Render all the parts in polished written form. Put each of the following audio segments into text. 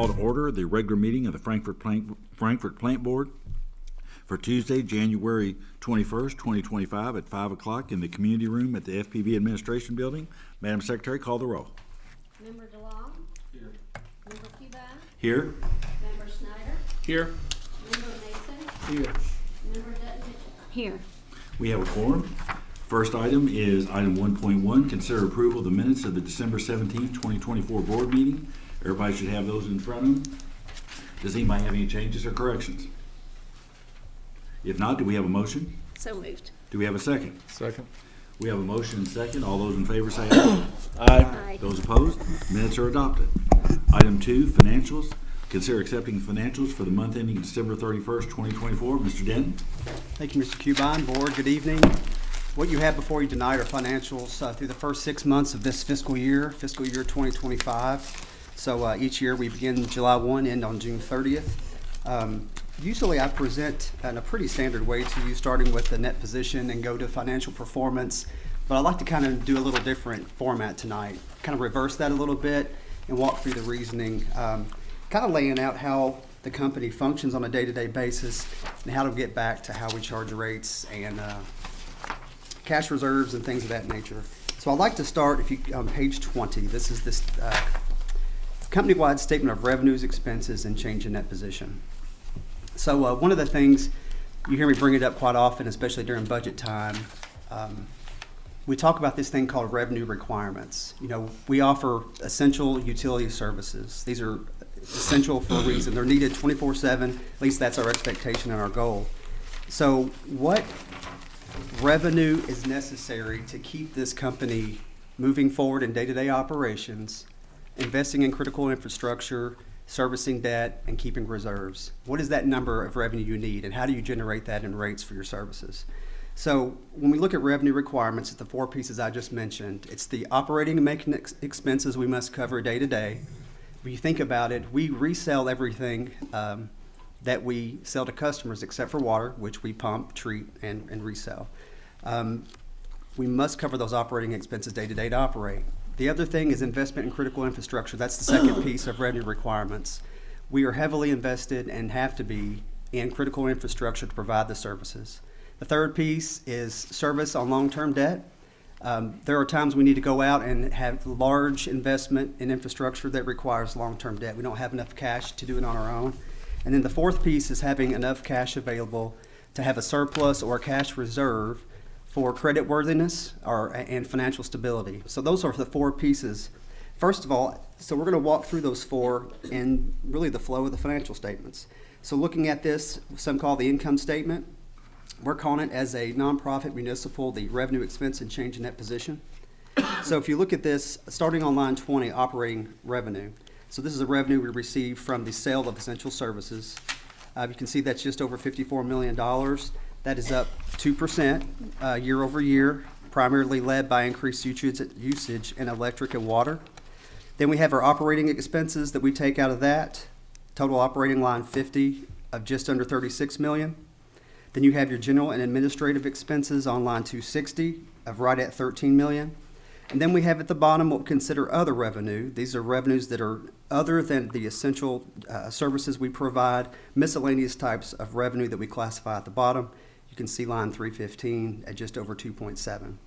call to order the regular meeting of the Frankfort Plant Board for Tuesday, January 21st, 2025 at 5 o'clock in the community room at the FPB Administration Building. Madam Secretary, call the roll. Member DeLong? Here. Member Cuban? Here. Member Snyder? Here. Member Mason? Here. Member Dutton Mitchell? Here. We have a quorum. First item is item 1.1, consider approval of the minutes of the December 17th, 2024 board meeting. Everybody should have those in front of them. Does anybody have any changes or corrections? If not, do we have a motion? So moved. Do we have a second? Second. We have a motion and second. All those in favor say aye. Aye. Those opposed? Minutes are adopted. Item 2, financials. Consider accepting financials for the month ending December 31st, 2024. Mr. Denton. Thank you, Mr. Cuban. Board, good evening. What you have before you tonight are financials through the first 6 months of this fiscal year 2025. So each year we begin July 1, end on June 30th. Usually I present in a pretty standard way to you, starting with the net position and go to financial performance. But I'd like to kind of do a little different format tonight, kind of reverse that a little bit and walk through the reasoning, kind of laying out how the company functions on a day-to-day basis and how to get back to how we charge rates and cash reserves and things of that nature. So I'd like to start, if you on page 20, this is this company-wide statement of revenues, expenses, and change in net position. So one of the things, you hear me bring it up quite often, especially during budget time, we talk about this thing called revenue requirements. You know, we offer essential utility services. These are essential for a reason. They're needed 24/7, at least that's our expectation and our goal. So what revenue is necessary to keep this company moving forward in day-to-day operations, investing in critical infrastructure, servicing debt, and keeping reserves? What is that number of revenue you need, and how do you generate that in rates for your services? So when we look at revenue requirements, it's the four pieces I just mentioned. It's the operating and maintenance expenses we must cover day to day. When you think about it, we resell everything that we sell to customers except for water, which we pump, treat, and resell. We must cover those operating expenses day to day to operate. The other thing is investment in critical infrastructure. That's the second piece of revenue requirements. We are heavily invested and have to be in critical infrastructure to provide the services. The third piece is service on long-term debt. There are times we need to go out and have large investment in infrastructure that requires long-term debt. We don't have enough cash to do it on our own. And then the fourth piece is having enough cash available to have a surplus or a cash reserve for creditworthiness and financial stability. So those are the four pieces. First of all, so we're going to walk through those four and really the flow of the financial statements. So looking at this, some call the income statement. We're calling it as a nonprofit municipal, the revenue, expense, and change in net position. So if you look at this, starting on line 20, operating revenue. So this is the revenue we receive from the sale of essential services. You can see that's just over $54 million. That is up 2% year over year, primarily led by increased usage in electric and water. Then we have our operating expenses that we take out of that. Total operating line 50 of just under $36 million. Then you have your general and administrative expenses on line 260 of right at $13 million. And then we have at the bottom what we consider other revenue. These are revenues that are other than the essential services we provide, miscellaneous types of revenue that we classify at the bottom. You can see line 315 at just over 2.7.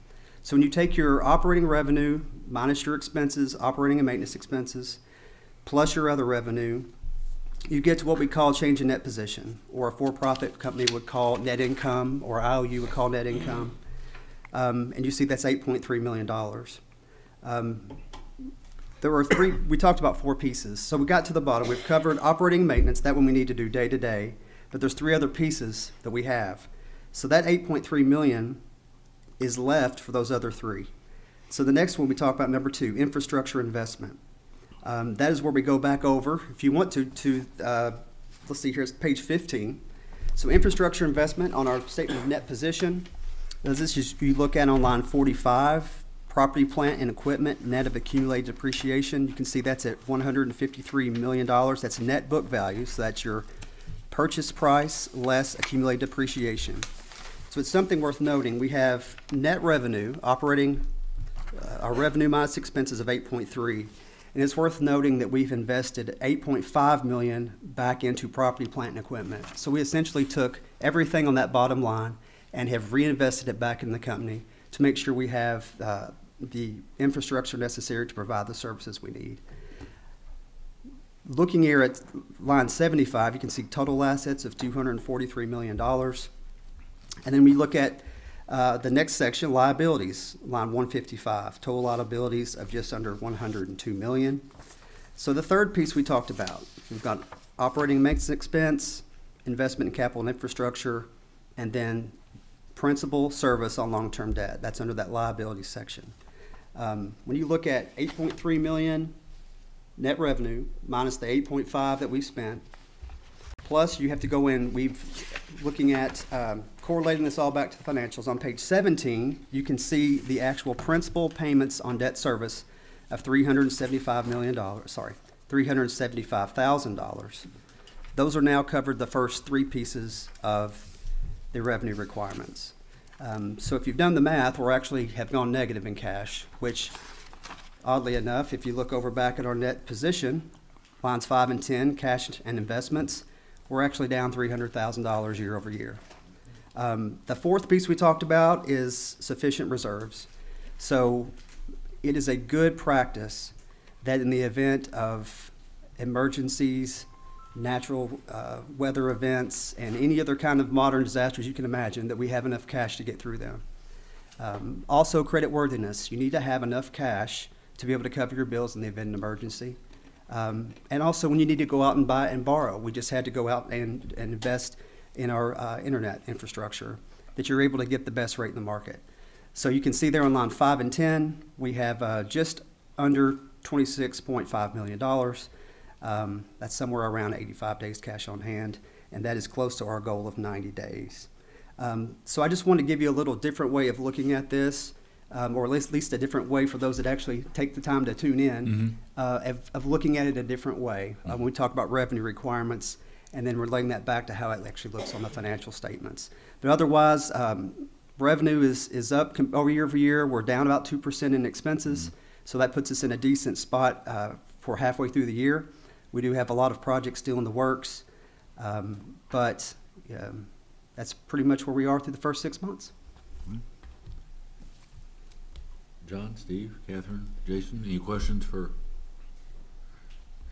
So when you take your operating revenue minus your expenses, operating and maintenance expenses, plus your other revenue, you get to what we call change in net position, or a for-profit company would call net income, or IOU would call net income. And you see that's $8.3 million. There were we talked about four pieces. So we got to the bottom. We've covered operating and maintenance, that one we need to do day to day, but there's three other pieces that we have. So that $8.3 million is left for those other three. So the next one we talk about, number 2, infrastructure investment. That is where we go back over, if you want to let's see, here's page 15. So infrastructure investment on our statement of net position. This is, you look at on line 45, property, plant, and equipment, net of accumulated depreciation. You can see that's at $153 million. That's net book value, so that's your purchase price less accumulated depreciation. So it's something worth noting. We have net revenue, operating, our revenue minus expenses of 8.3. And it's worth noting that we've invested $8.5 million back into property, plant, and equipment. So we essentially took everything on that bottom line and have reinvested it back in the company to make sure we have the infrastructure necessary to provide the services we need. Looking here at line 75, you can see total assets of $243 million. And then we look at the next section, liabilities, line 155, total liabilities of just under $102 million. So the third piece we talked about, we've got operating maintenance expense, investment in capital and infrastructure, and then principal service on long-term debt. That's under that liability section. When you look at 8.3 million net revenue minus the 8.5 that we spent, plus you have to go in, looking at correlating this all back to the financials. On page 17, you can see the actual principal payments on debt service of $375,000. Those are now covered the first three pieces of the revenue requirements. So if you've done the math, we actually have gone negative in cash, which oddly enough, if you look over back at our net position, lines 5 and 10, cash and investments, we're actually down $300,000 year over year. The fourth piece we talked about is sufficient reserves. So it is a good practice that in the event of emergencies, natural weather events, and any other kind of modern disasters you can imagine, that we have enough cash to get through them. Also, creditworthiness. You need to have enough cash to be able to cover your bills in the event of an emergency. And also when you need to go out and buy and borrow. We just had to go out and invest in our internet infrastructure, that you're able to get the best rate in the market. So you can see there on line 5 and 10, we have just under $26.5 million. That's somewhere around 85 days cash on hand, and that is close to our goal of 90 days. So I just want to give you a little different way of looking at this, or at least a different way for those that actually take the time to tune in, of looking at it a different way. When we talk about revenue requirements, and then relating that back to how it actually looks on the financial statements. But otherwise, revenue is up year over year. We're down about 2% in expenses, so that puts us in a decent spot for halfway through the year. We do have a lot of projects still in the works, but that's pretty much where we are through the first 6 months. John, Steve, Catherine, Jason, any questions for?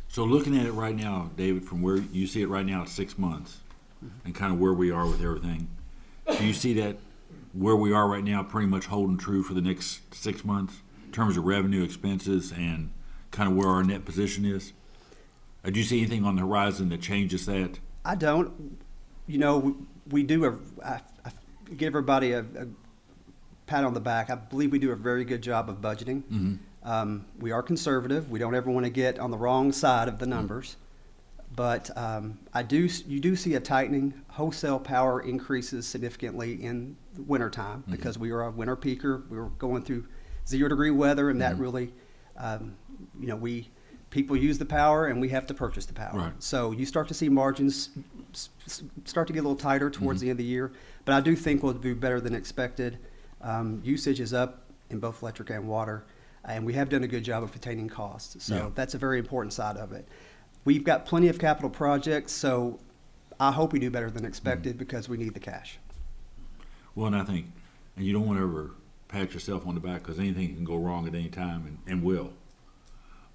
So looking at it right now, David, from where you see it right now at 6 months, and kind of where we are with everything, do you see that where we are right now pretty much holding true for the next 6 months in terms of revenue, expenses, and kind of where our net position is? Or do you see anything on the horizon that changes that? I don't. You know, we do I give everybody a pat on the back. I believe we do a very good job of budgeting. We are conservative. We don't ever want to get on the wrong side of the numbers. But you do see a tightening. Wholesale power increases significantly in the wintertime because we are a winter peaker. We were going through 0-degree weather, and that really, people use the power, and we have to purchase the power. Right. So you start to see margins start to get a little tighter towards the end of the year. But I do think we'll do better than expected. Usage is up in both electric and water, and we have done a good job of containing costs. So that's a very important side of it. We've got plenty of capital projects, so I hope we do better than expected because we need the cash. Well, and I think, and you don't want to ever pat yourself on the back because anything can go wrong at any time and will.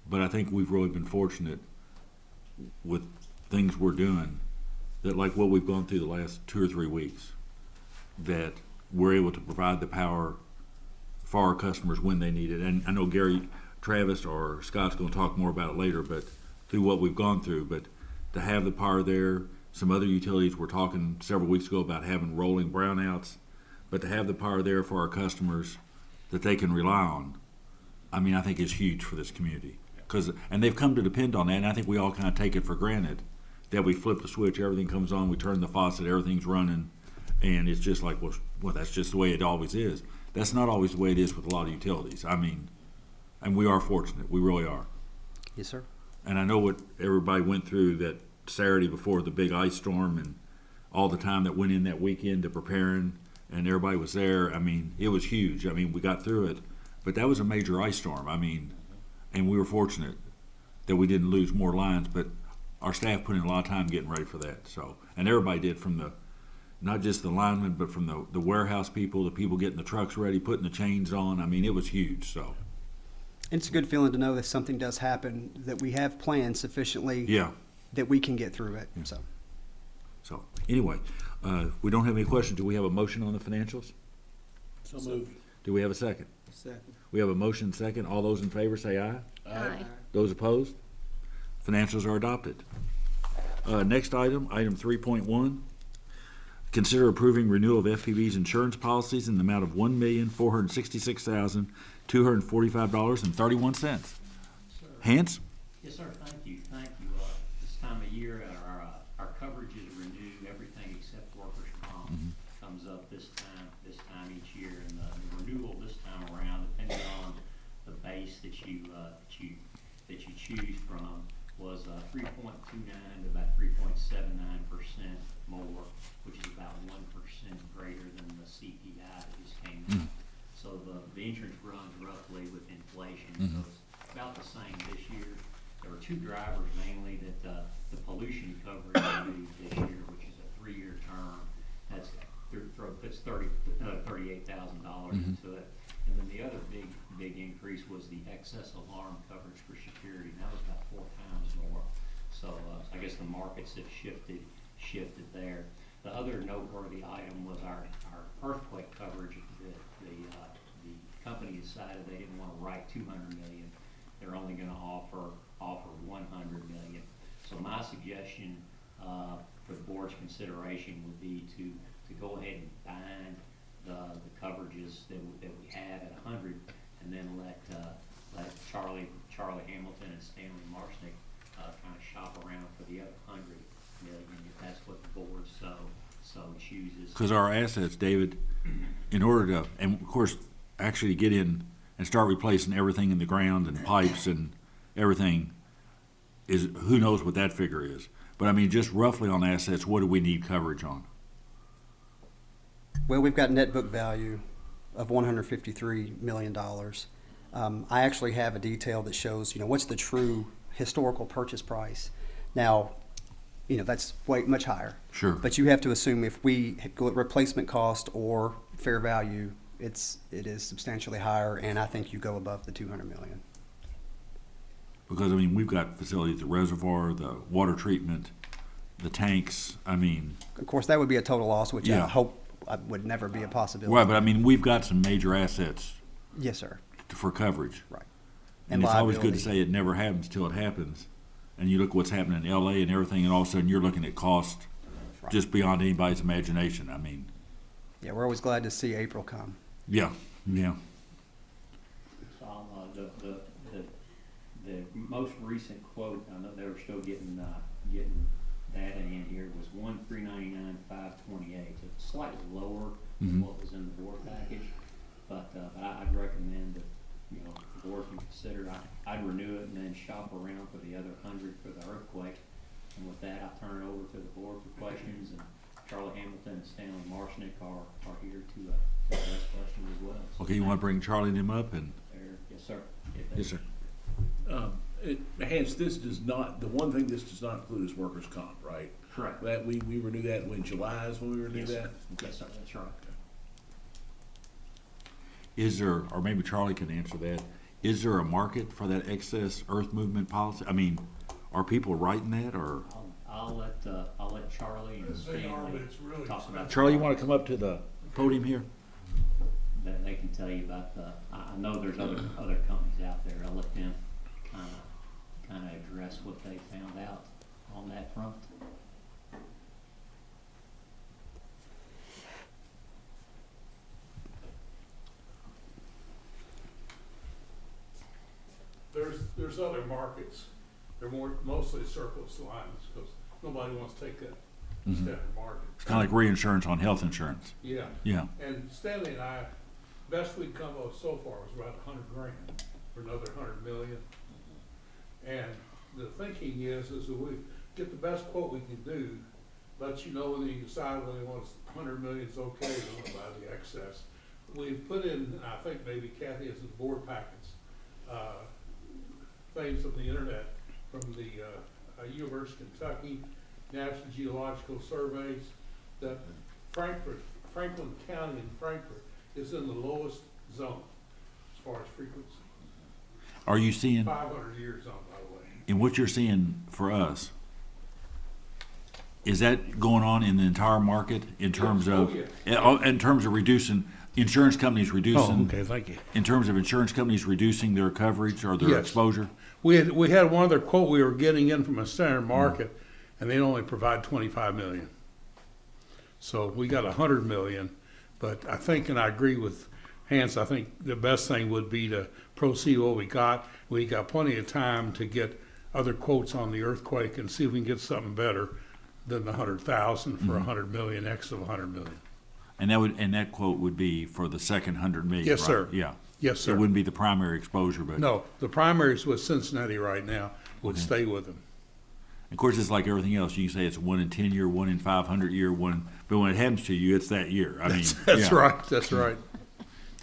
But I think we've really been fortunate with things we're doing, that like what we've gone through the last 2 or 3 weeks, that we're able to provide the power for our customers when they need it. And I know Gary, Travis, or Scott's going to talk more about it later, but through what we've gone through, but to have the power there, some other utilities were talking several weeks ago about having rolling brownouts, but to have the power there for our customers that they can rely on, I mean, I think is huge for this community. And they've come to depend on that, and I think we all kind of take it for granted that we flip the switch, everything comes on, we turn the faucet, everything's running, and it's just like, well, that's just the way it always is. That's not always the way it is with a lot of utilities. I mean, and we are fortunate. We really are. Yes, sir. And I know what everybody went through that Saturday before the big ice storm and all the time that went in that weekend to preparing, and everybody was there. I mean, it was huge. I mean, we got through it, but that was a major ice storm. I mean, and we were fortunate that we didn't lose more lines, but our staff put in a lot of time getting ready for that, so, and everybody did, from the, not just the linemen, but from the warehouse people, the people getting the trucks ready, putting the chains on. I mean, it was huge, so, It's a good feeling to know that something does happen, that we have planned sufficiently yeah. that we can get through it, so. So, anyway, we don't have any questions. Do we have a motion on the financials? So moved. Do we have a second? Second. We have a motion second. All those in favor say aye. Aye. Those opposed? Financials are adopted. Next item, item 3.1. Consider approving renewal of FPB's insurance policies in the amount of $1,466,245.31. Hans? Yes, sir, thank you, thank you. This time of year, our coverages renew, everything except workers' comp comes up this time each year. And the renewal this time around, depending on the base that you choose from, was 3.29 to about 3.79% more, which is about 1% greater than the CPI that just came in. So the insurance runs roughly with inflation, so it's about the same this year. There were two drivers mainly that the pollution coverage renewed this year, which is a 3-year term. Puts $38,000 into it. And then the other big increase was the excess alarm coverage for security, and that was about 4 times more. So I guess the markets have shifted there. The other noteworthy item was our earthquake coverage. The company decided they didn't want to write $200 million. They're only going to offer $100 million. So my suggestion for the board's consideration would be to go ahead and bind the coverages that we have at 100, and then let Charlie Hamilton and Stanley Marshnick kind of shop around for the other 100 million, if that's what the board so chooses. Because our assets, David, in order to, and of course, actually get in and start replacing everything in the ground and pipes and everything, is, who knows what that figure is. But I mean, just roughly on assets, what do we need coverage on? Well, we've got net book value of $153 million. I actually have a detail that shows, what's the true historical purchase price. Now, that's much higher. Sure. But you have to assume if we go at replacement cost or fair value, it is substantially higher, and I think you go above the $200 million. Because I mean, we've got facilities, the reservoir, the water treatment, the tanks. I mean, Of course, that would be a total loss, which I Yeah. hope would never be a possibility. right, but I mean, we've got some major assets Yes, sir. for coverage. Right. And it's always good to liability. say it never happens till it happens. And you look what's happening in LA and everything, and all of a sudden you're looking at cost Right. just beyond anybody's imagination. I mean, Yeah, we're always glad to see April come. yeah. So the most recent quote, I know they were still getting data in here, was $1,399,528. So it's slightly lower than what was in the board package, but I'd recommend that the board can consider. I'd renew it and then shop around for the other 100 for the earthquake. And with that, I'll turn it over to the board for questions. And Charlie Hamilton and Stanley Marshnick are here to address questions as well. So Okay, you want to bring Charlie and him up? And yes, sir. yes, sir. Hence, this does not, the one thing this does not include is workers' comp, right? Correct. That we renew that in July is when we renew Yes, that? sir. Yes, sir. That's right. Is there, or maybe Charlie can answer that, is there a market for that excess earth movement policy? I mean, are people writing that, or? I'll let Charlie and Stanley talk about. Charlie, you want to come up to the podium here? That they can tell you about I know there's other companies out there. I'll let them kind of address what they found out on that front. There's other markets. They're mostly surplus lines because nobody wants to take that standard market. It's kind of like reinsurance on health insurance. Yeah. Yeah. And Stanley and I, best we'd come up so far was about $100 grand for another $100 million. And the thinking is that we get the best quote we can do, let you know whether you decide whether you want $100 million is okay, you don't want to buy the excess. We've put in, I think maybe Kathy has the board packets, things from the internet from the University of Kentucky, National Geological Surveys, that Franklin County and Frankfurt is in the lowest zone as far as frequency. Are you seeing, 500 year zone, by the way. in what you're seeing for us, is that going on in the entire market in terms Yes. of, Oh, in terms of reducing, insurance companies reducing? thank you. In terms of insurance companies reducing their coverage or their Yes. exposure? We had one other quote we were getting in from a standard market, and they only provide 25 million. So we got 100 million, but I think, and I agree with Hans, I think the best thing would be to proceed what we got. We got plenty of time to get other quotes on the earthquake and see if we can get something better than the 100,000 for 100 million, X of 100 million. And that quote would be for the second 100 million, Yes, right? sir. Yeah. Yes, It sir. wouldn't be the primary exposure, but. No, the primaries with Cincinnati right now would Okay. stay with them. Of course, it's like everything else. You can say it's 1 in 10 year, 1 in 500 year, but when it happens to you, it's that year. I mean, That's yeah. right, that's right.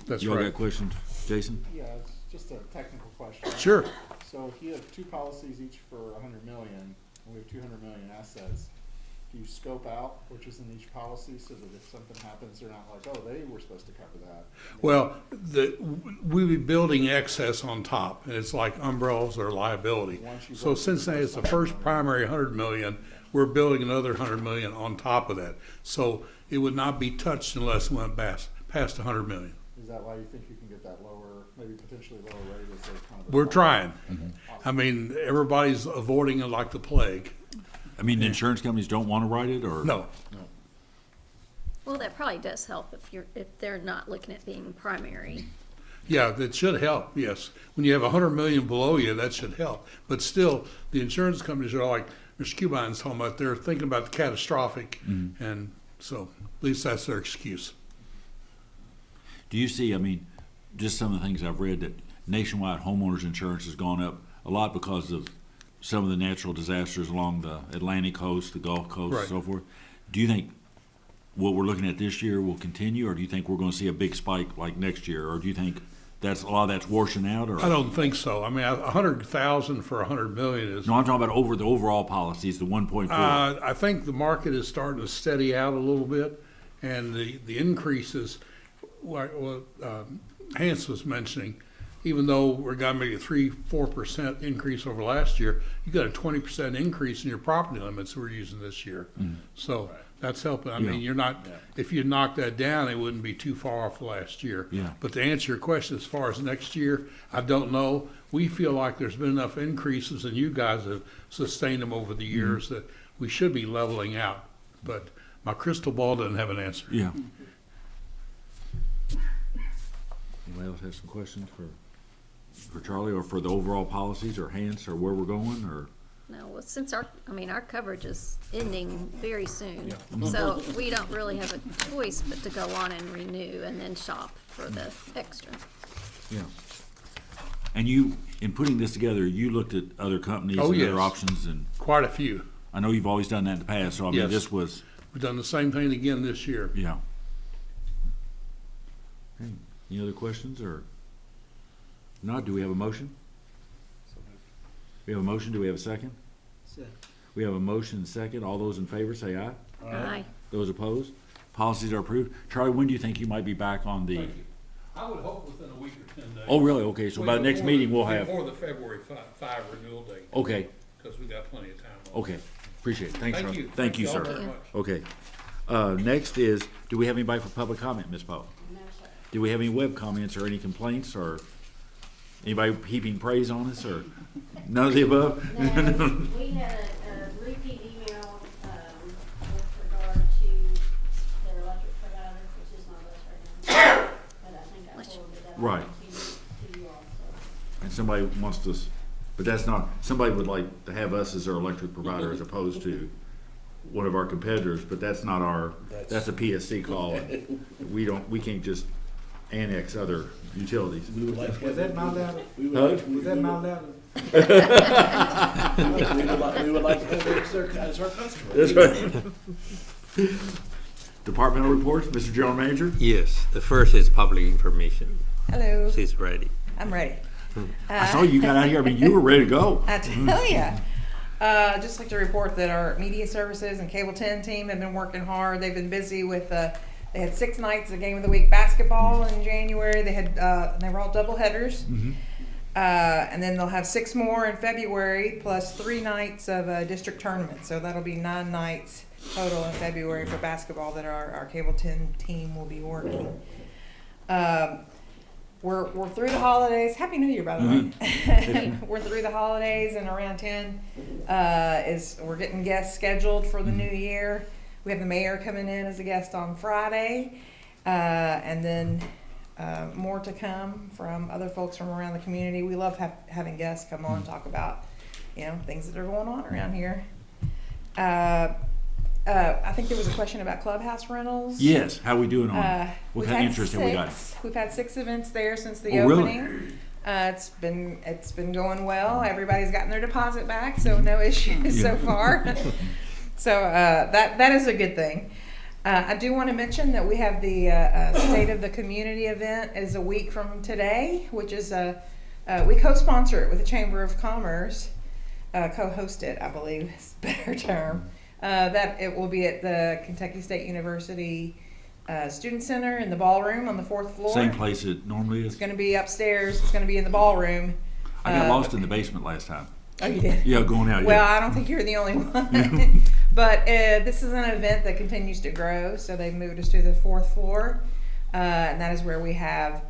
That's You all got right. questions, Jason? Yeah, it's just a technical question. Sure. So if you have two policies each for 100 million, and we have 200 million assets, do you scope out which is in each policy so that if something happens, they're not like, oh, they were supposed to cover that? Well, we be building excess on top, and it's like umbrellas or liability. Once you So vote Cincinnati is the for first 100 primary 100 million, we're building another 100 million on top of that. So it would not be touched unless it went past 100 million. Is that why you think you can get that lower, maybe potentially lower rate as a kind of? We're trying. I mean, everybody's avoiding it like the plague. I mean, the insurance companies don't want to write it, or? No, Well, that probably does help if they're not looking at being primary. yeah, that should help, yes. When you have 100 million below you, that should help. But still, the insurance companies are like Mr. Cubine's talking about, they're thinking about the catastrophic, and so at least that's their excuse. Do you see, I mean, just some of the things I've read, that nationwide homeowners insurance has gone up a lot because of some of the natural disasters along the Atlantic coast, the Gulf Coast, Right. and so forth. Do you think what we're looking at this year will continue, or do you think we're going to see a big spike like next year, or do you think that's a lot of that's washing out? Or I don't think so. I mean, 100,000 for 100 million is. no, I'm talking about over the overall policies, the 1.4. I think the market is starting to steady out a little bit, and the increases, like what Hans was mentioning, even though we're got maybe a 3-4% increase over last year, you got a 20% increase in your property limits we're using this year. So that's helping. I mean, Yeah. you're not, if you knock that down, it wouldn't be too far off last year. Yeah. But to answer your question, as far as next year, I don't know. We feel like there's been enough increases, and you guys have sustained them over the years, that we should be leveling out. But my crystal ball doesn't have an answer. Yeah. Anybody else have some questions for Charlie, or for the overall policies, or Hans, or where we're going, or? No, well, since our coverage is ending very soon, so we don't really have a choice but to go on and renew and then shop for the extra. Yeah. And you, in putting this together, you looked at other companies Oh, and yes. other options, and Quite a few. I know you've always done that in the past, so I mean, Yes. this was, We've done the same thing again this year. yeah. Okay. Any other questions, or not? Do we have a motion? We have a motion. Do we have a second? We have a motion and second. All those in favor say aye. Aye. Those opposed? Policies are approved. Charlie, when do you think you might be back on the? Thank you. I would hope within a week or 10 days. Oh, really? Okay, so by the next Before meeting, the- we'll have, Before the February 5 renewal date, okay, because we got plenty of time. okay. Appreciate it. Thanks, Thank Charlie. you. Thank you, y'all sir. very much. Okay. Next is, do we have anybody for public comment, Ms. Poe? No, sir. Do we have any web comments or any complaints, or anybody heaping praise on us, or none of the above? No, we had a repeat email, with regard to their electric provider, which is not us right now. But I think I forwarded that Right. on to you all, so. And somebody wants to, but that's not, somebody would like to have us as their electric provider as opposed to one of our competitors, but that's not our, that's a PSC call. We can't just annex other utilities. We would like to have. Was that my letter? We would Huh? like, Was that my letter? we would like to have them as our customer. That's right. Departmental reports, Mr. General Manager? Yes, the first is public information. Hello, She's ready. I'm ready. I saw you got out here. I mean, you were ready to go. I tell ya. Just like to report that our media services and Cable 10 team have been working hard. They've been busy with, they had 6 nights of Game of the Week basketball in January. They had, they were all double headers. And then they'll have 6 more in February, plus 3 nights of a district tournament. So that'll be 9 nights total in February for basketball that our Cable 10 team will be working. We're through the holidays. Happy New Year, by the way. We're through the holidays, and around 10 we're getting guests scheduled for the new year. We have the mayor coming in as a guest on Friday, and then more to come from other folks from around the community. We love having guests come on and talk about, things that are going on around here. I think there was a question about clubhouse rentals. Yes, how we doing on it? What We've kind of had interest have we got? We've had 6 events there since the Oh, really? opening. It's been going well. Everybody's gotten their deposit back, so no issues so far. So that is a good thing. I do want to mention that we have the State of the Community event is a week from today, which is we co-sponsor it with the Chamber of Commerce. Co-host it, I believe is a better term. That it will be at the Kentucky State University Student Center in the ballroom on the 4th floor. Same place it normally is. It's going to be upstairs. It's going to be in the ballroom. I got lost in the basement last time. Oh, you did? Yeah, going out. Well, Yeah. I don't think you're the only one. But this is an event that continues to grow, so they moved us to the 4th floor. And that is where we have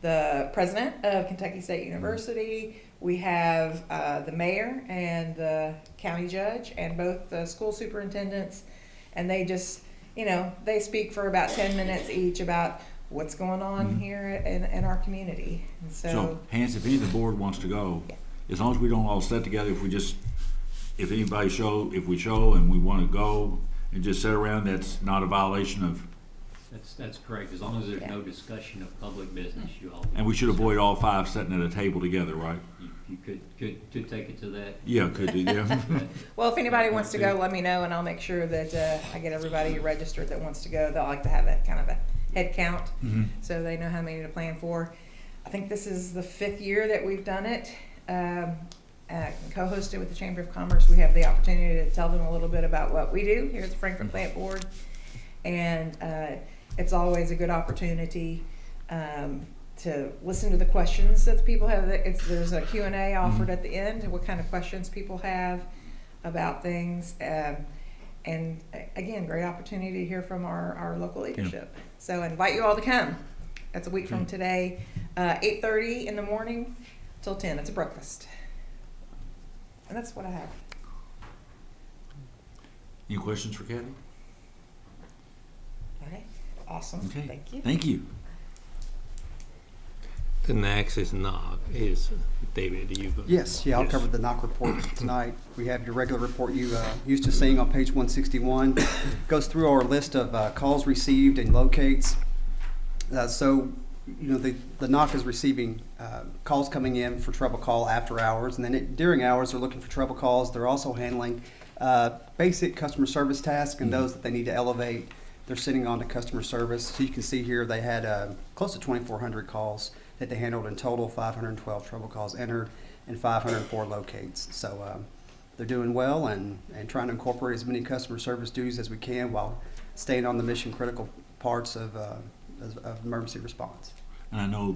the president of Kentucky State University. We have the mayor and the county judge and both the school superintendents. And they just, they speak for about 10 minutes each about what's going on here in our community. And So, Hans, if any of the board wants to go, as long as we don't all sit together, if we show and we want to go and just sit around, that's not a violation of, That's correct, as long as there's no discussion of public business, you all. and we should avoid all 5 sitting at a table together, right? You could take it to that. Yeah, could do, yeah. well, if anybody wants to go, let me know, and I'll make sure that I get everybody registered that wants to go. They'll like to have that kind of a head count, so they know how many to plan for. I think this is the 5th year that we've done it. Co-hosted with the Chamber of Commerce, we have the opportunity to tell them a little bit about what we do here at the Frankfurt Plant Board, and it's always a good opportunity to listen to the questions that the people have. There's a Q&A offered at the end, what kind of questions people have about things, and again, great opportunity to hear from our local leadership. So I invite you all to come. That's a week from today, 8:30 in the morning till 10. It's a breakfast. And that's what I have. Any questions for Kathy? All right. Awesome. Okay. Thank you. Thank you. The next is not, is David, do you go? Yes, I'll cover the NOC report tonight. We have your regular report you used to seeing on page 161. Goes through our list of calls received and locates. So, the NOC is receiving calls coming in for trouble call after hours, and then during hours they're looking for trouble calls. They're also handling basic customer service tasks and those that they need to elevate. They're sitting on to customer service. So you can see here they had close to 2,400 calls that they handled in total, 512 trouble calls entered, and 504 locates. So they're doing well and trying to incorporate as many customer service duties as we can while staying on the mission critical parts of emergency response. And I know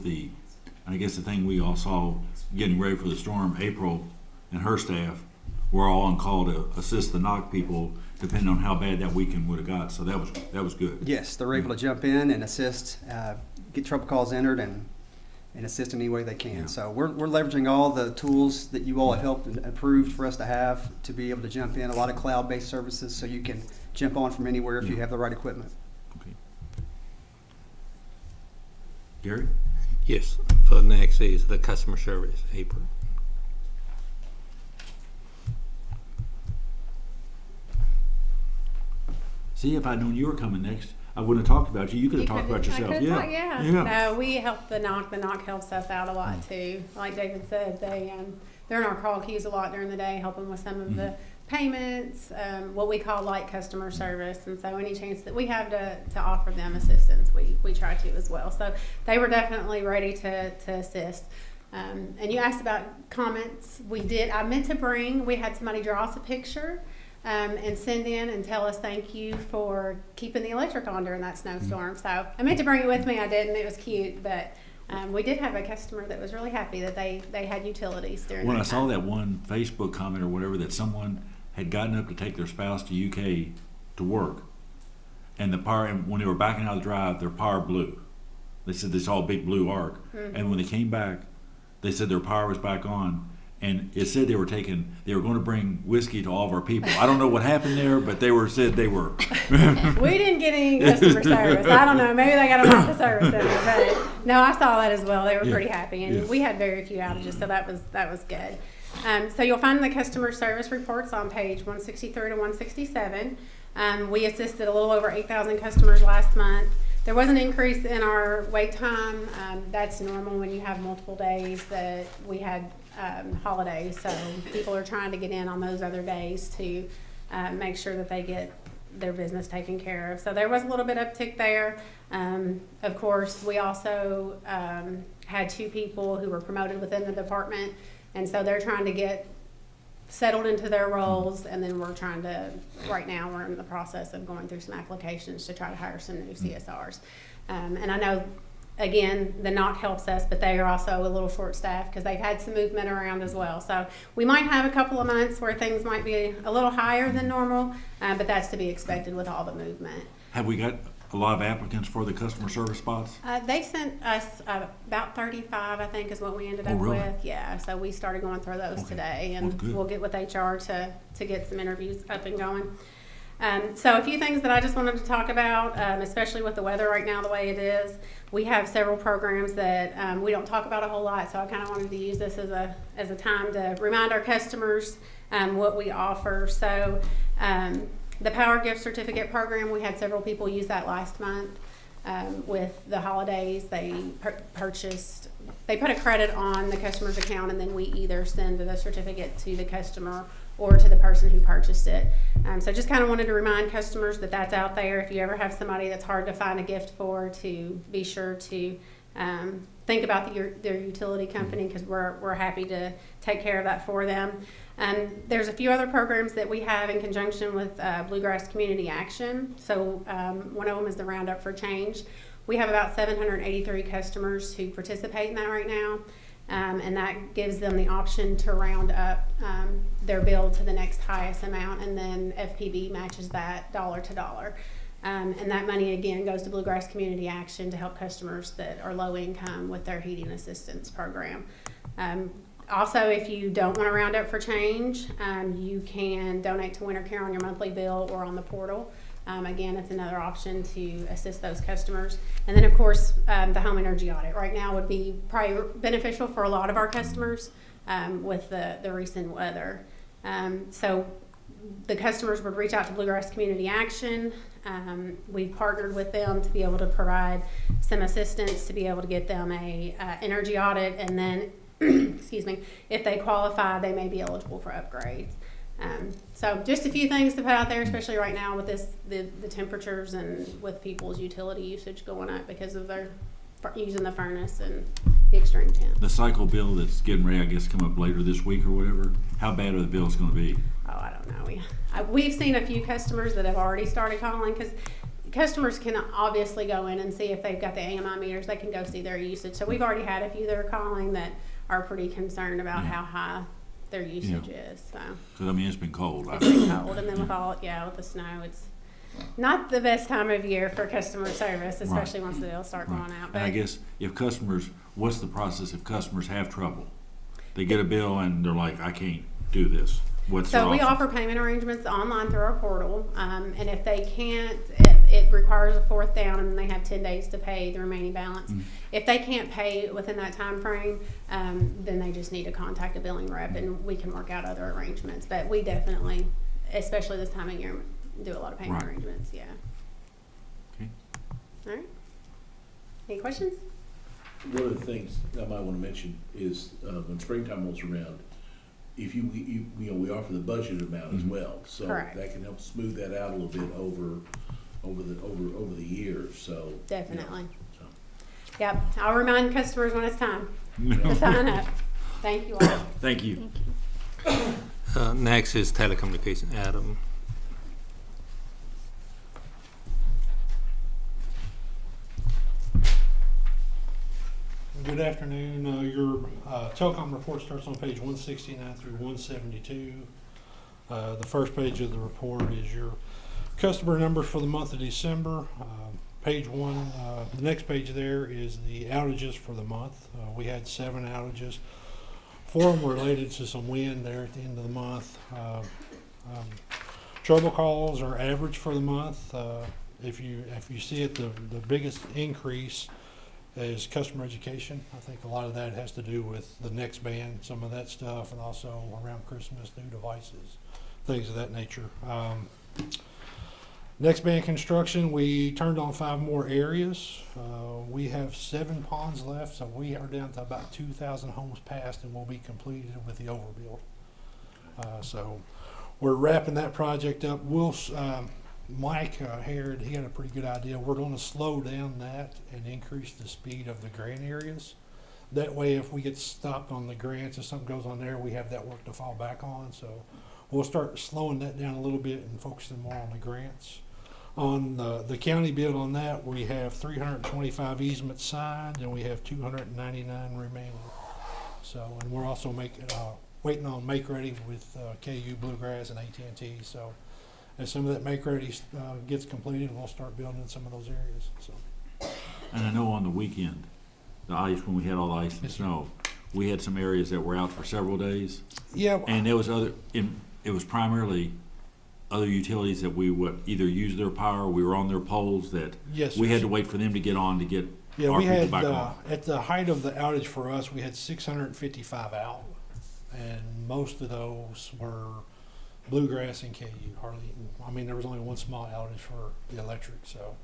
I guess the thing we all saw getting ready for the storm, April and her staff were all on call to assist the NOC people depending on how bad that weekend would have got. So that was good. Yes, they're able to jump in and assist, get trouble calls entered and assist in any way they can. Yeah. So we're leveraging all the tools that you all have helped and approved for us to have to be able to jump in. A lot of cloud-based services so you can jump on from anywhere if you have the right equipment. Okay. Gary? Yes, for next is the customer service, April. See, if I'd known you were coming next, I wouldn't have talked about you. You could have talked about yourself. Yeah. No, we help the NOC. The NOC helps us out a lot too. Like David said, they're in our call queues a lot during the day, helping with some of the payments, what we call light customer service. And so any chance that we have to offer them assistance, we try to as well. So they were definitely ready to assist. And you asked about comments. We had somebody draw us a picture and send in and tell us thank you for keeping the electric on during that snowstorm. So I meant to bring it with me. I didn't. It was cute, but we did have a customer that was really happy that they had utilities during When that I saw time. that one Facebook comment or whatever that someone had gotten up to take their spouse to UK to work, and when they were backing out of the drive, their power blew. They said they saw a big blue arc, and when they came back, they said their power was back on, and it said they were going to bring whiskey to all of our people. I don't know what happened there, but said they were. We didn't get any customer service. I don't know. Maybe they got them at the service center. But no, I saw that as well. They were Yeah. pretty happy, and Yeah. we had very few outages, so that was good. So you'll find the customer service reports on page 163 to 167. We assisted a little over 8,000 customers last month. There was an increase in our wait time. That's normal when you have multiple days that we had holidays, so people are trying to get in on those other days to make sure that they get their business taken care of. So there was a little bit uptick there. Of course, we also had 2 people who were promoted within the department, and so they're trying to get settled into their roles, and then right now we're in the process of going through some applications to try to hire some new CSRs. And I know, again, the NOC helps us, but they are also a little short-staffed because they've had some movement around as well. So we might have a couple of months where things might be a little higher than normal, but that's to be expected with all the movement. Have we got a lot of applicants for the customer service spots? They sent us about 35, I think, is what we ended Oh, up really? with. Yeah, so we started going through those Okay. today, Well, and good. we'll get with HR to get some interviews up and going. So a few things that I just wanted to talk about, especially with the weather right now the way it is. We have several programs that we don't talk about a whole lot, so I kind of wanted to use this as a time to remind our customers what we offer. So the Power Gift Certificate Program, we had several people use that last month. With the holidays, they put a credit on the customer's account, and then we either send the certificate to the customer or to the person who purchased it. So just kind of wanted to remind customers that that's out there. If you ever have somebody that's hard to find a gift for, to be sure to think about their utility company, because we're happy to take care of that for them. There's a few other programs that we have in conjunction with Bluegrass Community Action. So one of them is the Roundup for Change. We have about 783 customers who participate in that right now. And that gives them the option to round up their bill to the next highest amount, and then FPB matches that dollar to dollar. And that money, again, goes to Bluegrass Community Action to help customers that are low income with their heating assistance program. Also, if you don't want to round up for change, you can donate to Winter Care on your monthly bill or on the portal. Again, it's another option to assist those customers. And then, of course, the home energy audit right now would be probably beneficial for a lot of our customers with the recent weather. So the customers would reach out to Bluegrass Community Action. We've partnered with them to be able to provide some assistance to be able to get them a energy audit, and then excuse me, if they qualify, they may be eligible for upgrades. So just a few things to put out there, especially right now with the temperatures and with people's utility usage going up because of their using the furnace and the extreme temp. The cycle bill that's getting ready, I guess, come up later this week or whatever. How bad are the bills going to be? Oh, I don't know. We've seen a few customers that have already started calling, because customers can obviously go in and see if they've got the AMI meters. They can go see their usage. So we've already had a few that are calling that are pretty concerned about how high their usage is. So Because, I mean, it's been cold. it's been cold, and then with the snow, it's not the best time of year for customer service, especially once the bills start going out. And I guess if customers, what's the process if customers have trouble? They get a bill and they're like, I can't do this. What's their So we option? offer payment arrangements online through our portal, and if they can't, it requires a fourth down, and they have 10 days to pay the remaining balance. If they can't pay within that time frame, then they just need to contact a billing rep, and we can work out other arrangements. But we definitely, especially this time of year, do a lot of payment arrangements. Yeah. Okay. All right. Any questions? One of the things I might want to mention is when springtime rolls around, if we offer the budget amount as well, so Correct. that can help smooth that out a little bit over the years. So Definitely. so. Yep, I'll remind customers when it's time to sign up. Thank you all. Thank you. Next is telecommunication, Adam. Good afternoon. Your telecom report starts on page 169 through 172. The first page of the report is your customer numbers for the month of December. Page one, the next page there is the outages for the month. We had 7 outages. 4 of them related to some wind there at the end of the month. Trouble calls are average for the month. If you see it, the biggest increase is customer education. I think a lot of that has to do with the next band, some of that stuff, and also around Christmas, new devices, things of that nature. Next band construction, we turned on 5 more areas. We have 7 ponds left, so we are down to about 2,000 homes passed and will be completed with the overbuild. So we're wrapping that project up. Mike Harrod, he had a pretty good idea. We're going to slow down that and increase the speed of the grant areas. That way, if we get stopped on the grants, if something goes on there, we have that work to fall back on. So we'll start slowing that down a little bit and focusing more on the grants. On the county bid on that, we have 325 easements signed and we have 299 remaining. So, and we're also waiting on make ready with KU, Bluegrass, and AT&T. So as some of that make ready gets completed, we'll start building in some of those areas. So. And I know on the weekend, the ice, when we had all the ice and snow, we had some areas that were out for several days. Yeah. And there was it was primarily other utilities that we would either use their power, we were on their poles that Yes, we sir. had to wait for them to get on to get Yeah, our we people had, back on. at the height of the outage for us, we had 655 out, and most of those were Bluegrass and KU. There was only one small outage for the electric, so.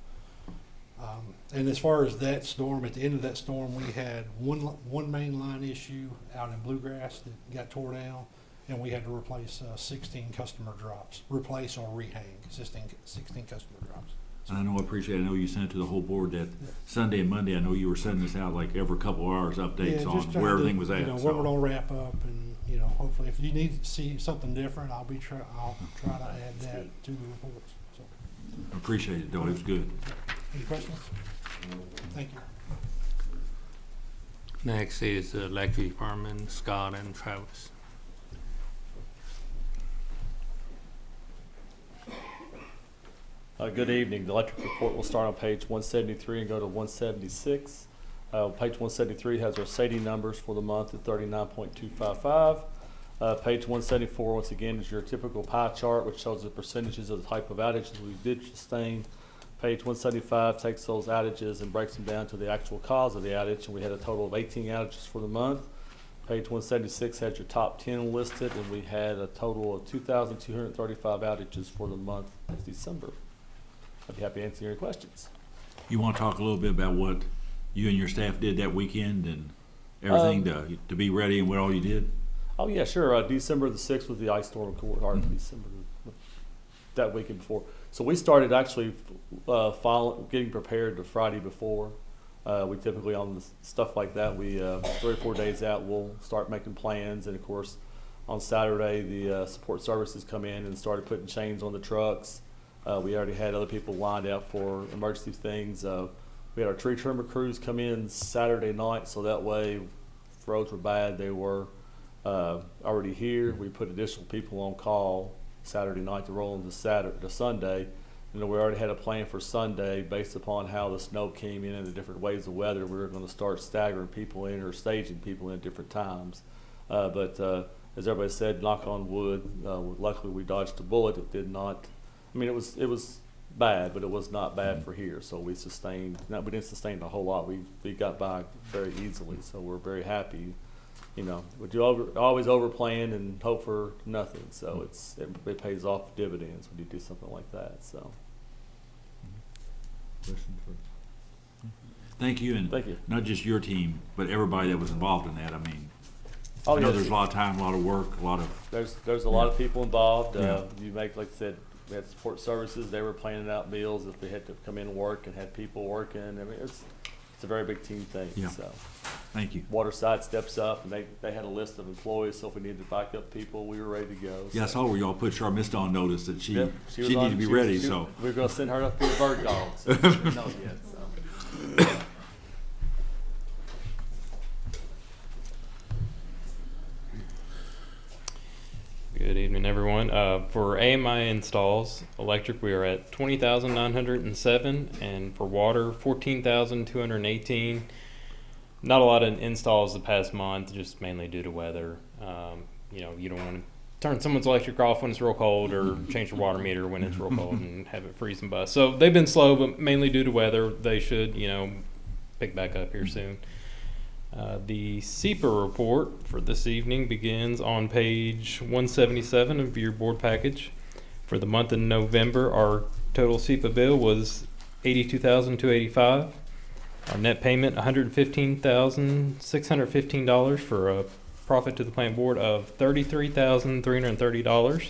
And as far as that storm, at the end of that storm, we had one main line issue out in Bluegrass that got tore down, and we had to replace 16 customer drops, replace or rehang 16 customer drops. And I know you sent it to the whole board that Sunday and Monday. I know you were sending this out like every couple hours updates Yeah, on just trying where to, everything was at. where So we're gonna wrap up, and hopefully, if you need to see something different, I'll try to add that to the reports. So, appreciate it though. It was good. any questions? Thank you. Next is the electric department, Scott and Travis. Good evening. The electric report will start on page 173 and go to 176. Page 173 has our SAIDI numbers for the month at 39.255. Page 174, once again, is your typical pie chart, which shows the percentages of the type of outages we did sustain. Page 175 takes those outages and breaks them down to the actual cause of the outage, and we had a total of 18 outages for the month. Page 176 has your top 10 listed, and we had a total of 2,235 outages for the month of December. I'd be happy to answer your questions. You want to talk a little bit about what you and your staff did that weekend and everything to be ready and what all you did? Oh yeah, sure. December the 6th was the ice storm, of course, or December that weekend before. So we started actually getting prepared the Friday before. We typically on stuff like that, we 3 or 4 days out, we'll start making plans, and of course, on Saturday the support services come in and started putting chains on the trucks. We already had other people lined up for emergency things. We had our tree trimmer crews come in Saturday night, so that way, if roads were bad, they were already here. We put additional people on call Saturday night to roll into Sunday. And then we already had a plan for Sunday based upon how the snow came in and the different ways of weather. We were going to start staggering people in or staging people in at different times. But as everybody said, knock on wood, luckily we dodged a bullet. It did not. I mean, it was bad, but it was not bad for here. So we didn't sustain a whole lot. We got by very easily. So we're very happy. But you always overplan and hope for nothing. So it pays off dividends when you do something like that. So. Thank you, and Thank you. not just your team, but everybody that was involved in that. I mean, Oh, I know yes. there's a lot of time, a lot of work, a lot of. There's a lot of people involved. Yeah. Like I said, we had support services. They were planning out meals if they had to come in and work and had people working. I mean, it's a very big team thing. Yeah. So Thank you. water side steps up, and they had a list of employees. So if we needed to back up people, we were ready to go. Yeah, I So, saw where y'all put Charmista on notice that she yeah, was needed on- to be she was- ready. she- So we were going to send her up to a bird dog. So she didn't know yet. So. Good evening, everyone. For AMI installs, electric, we are at 20,907, and for water, 14,218. Not a lot of installs the past month, just mainly due to weather. You don't want to turn someone's electric off when it's real cold, or change your water meter when it's real cold and have it freeze and bust. So they've been slow, but mainly due to weather. They should, pick back up here soon. The SEPA report for this evening begins on page 177 of your board package. For the month of November, our total SEPA bill was $82,285. Our net payment $115,615 for a profit to the plant board of $33,330,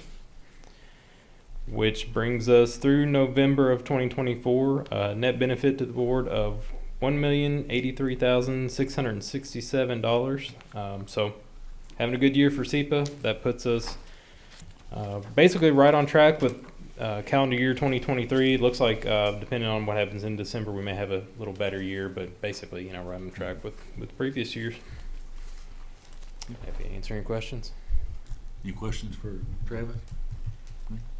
which brings us through November of 2024. Net benefit to the board of $1,083,667. So having a good year for SEPA. That puts us basically right on track with calendar year 2023. It looks like depending on what happens in December, we may have a little better year, but basically, we're on track with previous years. Happy to answer any questions. any questions for Travis?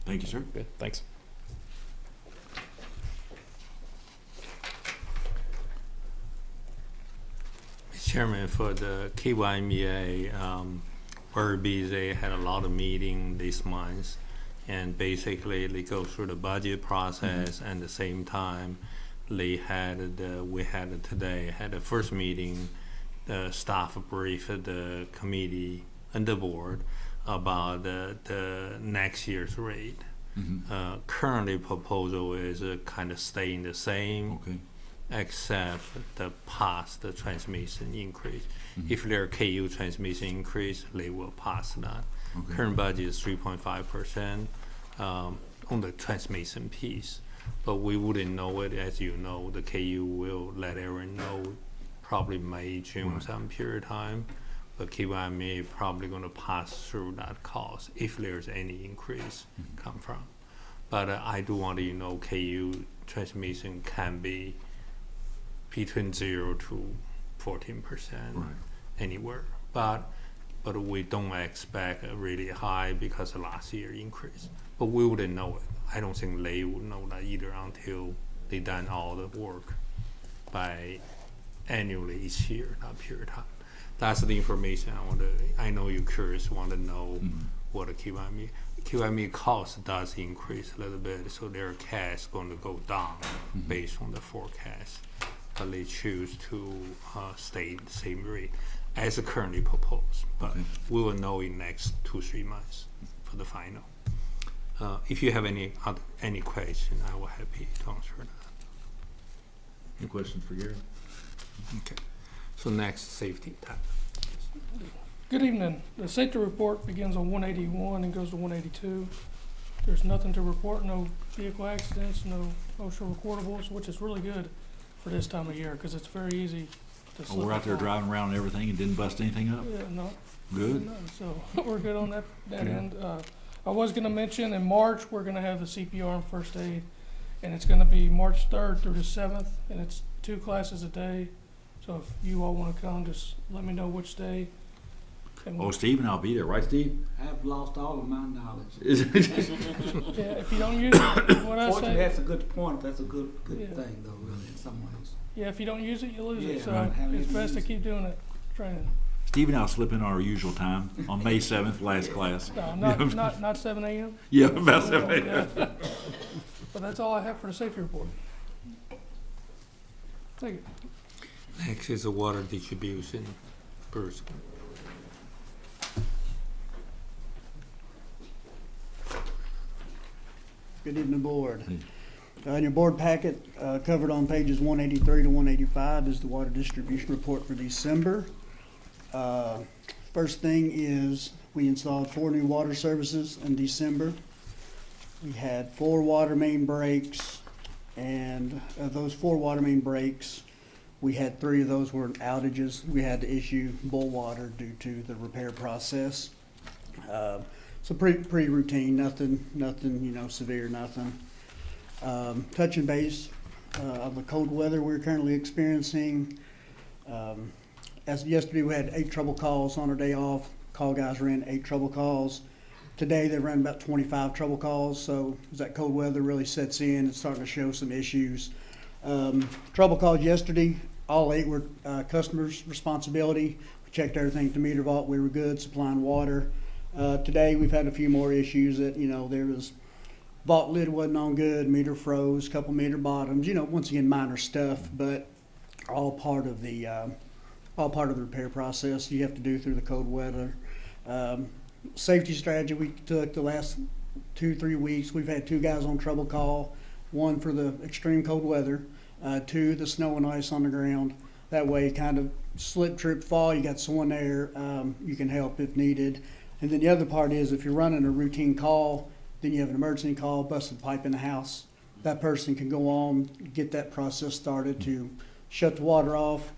Thank you, sir. Good, thanks. Chairman, for the KYMEA, very busy, had a lot of meeting this month, and basically they go through the budget process, and at the same time, we had today, had the first meeting, the staff briefed the committee and the board about the next year's rate. Currently proposal is kind of staying the same. Okay. Except the past transmission increase. If their KU transmission increase, they will pass that. Okay. Current budget is 3.5% on the transmission piece, but we wouldn't know it. As you know, the KU will let everyone know probably May, June, Right. some period of time. But KYMA probably going to pass through that cost if there's any increase come from. But I do want to know KU transmission can be between 0 to 14% Right. anywhere, but we don't expect a really high because of last year increase. But we wouldn't know it. I don't think they would know that either until they done all the work by annually each year, that period of time. That's the information I want to. I know you're curious, want to know what a QME cost does increase a little bit, so their cash going to go down based on the forecast. But they choose to stay the same rate as currently proposed. But Okay. we will know in next 2-3 months for the final. If you have any question, I will happy to answer that. Any questions for Gary? Okay. So next, safety tab. Good evening. The safety report begins on 181 and goes to 182. There's nothing to report, no vehicle accidents, no OSHA recordables, which is really good for this time of year because it's very easy to slip. We're out there up on. driving around and everything and didn't bust anything up? Yeah, no. Good. No, so we're good on that Good. end. I was going to mention in March, we're going to have the CPR and first aid, and it's going to be March 3rd through the 7th, and it's 2 classes a day. So if you all want to come, just let me know which day. And Oh, Steve and I'll be there, right, Steve? I've lost all of my knowledge. yeah, if you don't use it, what I Fortunately, say, that's a good point. That's a good Yeah. thing, though, really, in some ways. yeah, if you don't use it, you lose Yeah, it. So right. it's best to keep doing it, training. Steve and I'll slip in our usual time on May 7th, last class. No, not 7 a.m. Yeah, about 7 a.m. But that's all I have for the safety report. Thank you. Next is the water distribution person. Good evening, board. Hey. In your board packet, covered on pages 183 to 185 is the water distribution report for December. First thing is we installed 4 new water services in December. We had 4 water main breaks, and of those 4 water main breaks, We had 3 of those were outages. We had to issue bull water due to the repair process. So pretty routine, nothing, severe, nothing. Touching base of the cold weather we're currently experiencing. As of yesterday, we had 8 trouble calls on our day off. Call guys ran 8 trouble calls. Today, they ran about 25 trouble calls. So as that cold weather really sets in, it's starting to show some issues. Trouble calls yesterday, all 8 were customers' responsibility. We checked everything at the meter vault. We were good, supplying water. Today, we've had a few more issues that, there was vault lid wasn't on good, meter froze, couple meter bottoms, once again, minor stuff, but all part of the repair process you have to do through the cold weather. Safety strategy we took the last 2-3 weeks. We've had 2 guys on trouble call, 1 for the extreme cold weather, 2 the snow and ice on the ground. That way, kind of slip, trip, fall, you got someone there, you can help if needed. And then the other part is if you're running a routine call, then you have an emergency call, busted pipe in the house. That person can go on, get that process started to shut the water off.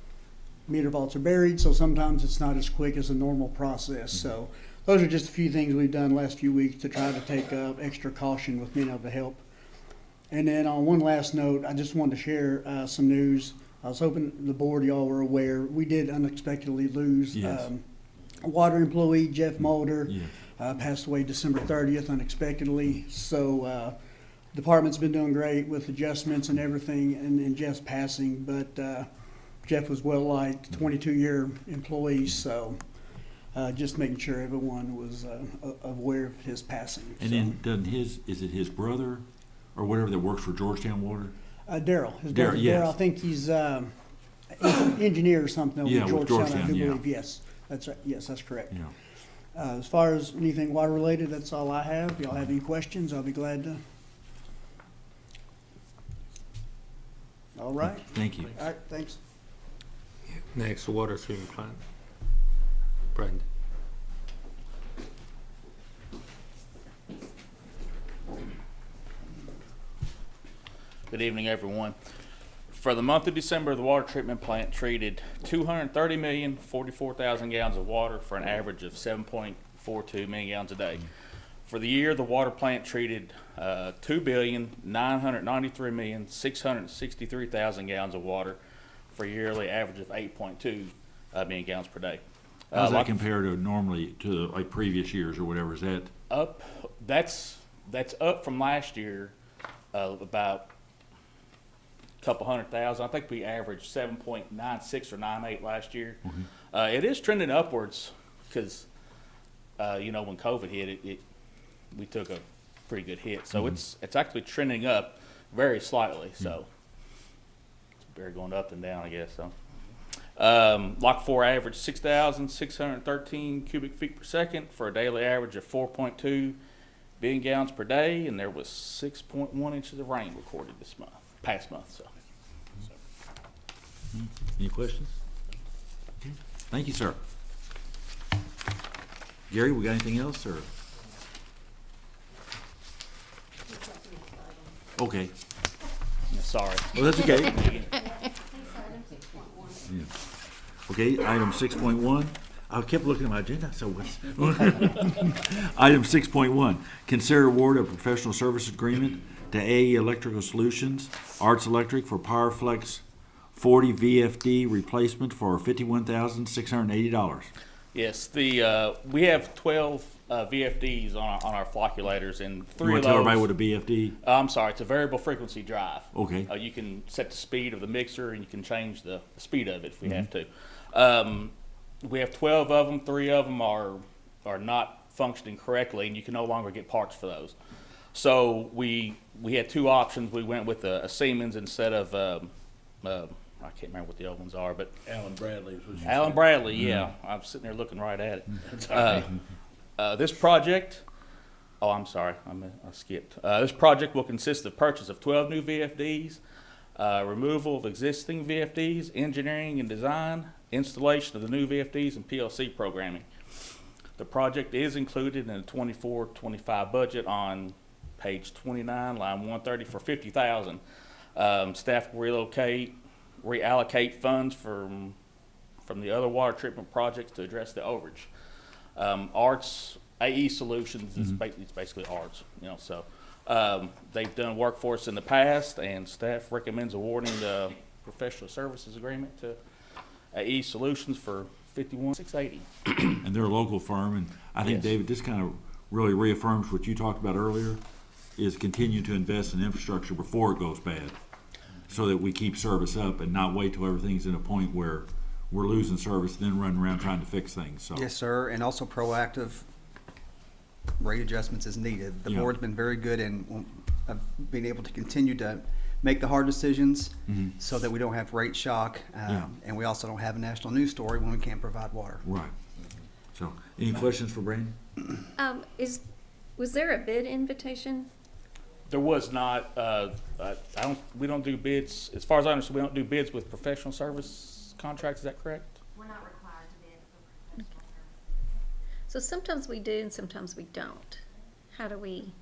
Meter vaults are buried, so sometimes it's not as quick as a normal process. So those are just a few things we've done the last few weeks to try to take extra caution with being able to help. And then on one last note, I just wanted to share some news. I was hoping the board, y'all were aware, we did unexpectedly lose a water employee, Jeff Mulder, passed away December 30th unexpectedly. So department's been doing great with adjustments and everything, and Jeff's passing, but Jeff was well liked, 22-year employee, so just making sure everyone was aware of his passing. And then is it his brother or whatever that works for Georgetown Water? Daryl. His brother, yes. Daryl, I think he's engineer or something with with Georgetown, I do yeah. believe. Yes, that's right. Yes, that's correct. Yeah. As far as anything water related, that's all I have. If y'all have any questions, I'll be glad to. All right. Thank you. All right, thanks. Next, water treatment plant. Brandon. Good evening, everyone. For the month of December, the water treatment plant treated 230,044,000 gallons of water for an average of 7.42 million gallons a day. For the year, the water plant treated 2,993,663,000 gallons of water for a yearly average of 8.2 million gallons per day. How does that compare to normally to like previous years or whatever? Is that up? That's up from last year about a couple 100,000. I think we averaged 7.96 or 98 last year. Mm-hmm. It is trending upwards because when COVID hit, we took a pretty good hit. So it's actually trending up very slightly. So it's very going up and down, I guess. So Lock 4 averaged 6,613 cubic feet per second for a daily average of 4.2 billion gallons per day, and there was 6.1 inches of rain recorded past month. So. Any questions? Okay. Thank you, sir. Gary, we got anything else, or? Okay. Sorry. Well, that's okay. Yeah. Okay, item 6.1. I kept looking at my agenda, so what's item 6.1, consider award of professional service agreement to AE Electrical Solutions, Arts Electric for PowerFlex 40 VFD replacement for $51,680. Yes, we have 12 VFDs on our flocculators, and 3 of those. Tell everybody what a VFD? I'm sorry, it's a variable frequency drive. Okay. You can set the speed of the mixer, and you can change the speed of it if we have to. We have 12 of them. 3 of them are not functioning correctly, and you can no longer get parts for those. So we had 2 options. We went with a Siemens instead of I can't remember what the other ones are, but Alan Bradley. Alan Bradley, yeah. I'm sitting there looking right at it. This project, I'm sorry, I skipped. This project will consist of purchase of 12 new VFDs, removal of existing VFDs, engineering and design, installation of the new VFDs, and PLC programming. The project is included in the 24-25 budget on page 29, line 130 for $50,000. Staff will relocate reallocate funds from the other water treatment projects to address the overage. Arts, AE Solutions is it's basically arts, you know, so they've done work for us in the past, and staff recommends awarding the professional services agreement to AE Solutions for $51,680. And they're a local firm, and I think, Yes. David, this kind of really reaffirms what you talked about earlier, is continue to invest in infrastructure before it goes bad, so that we keep service up and not wait till everything's in a point where we're losing service, then running around trying to fix things, so. Yes, sir, and also proactive rate adjustments as needed. The Yeah. board's been very good in being able to continue to make the hard decisions so that we don't have rate shock, Yeah. and we also don't have a national news story when we can't provide water. Right. So, any questions for Brandon? Was there a bid invitation? There was not, we don't do bids, as far as I understand, we don't do bids with professional service contracts, is that correct? We're not required to bid for professional services. So sometimes we do and sometimes we don't. How do we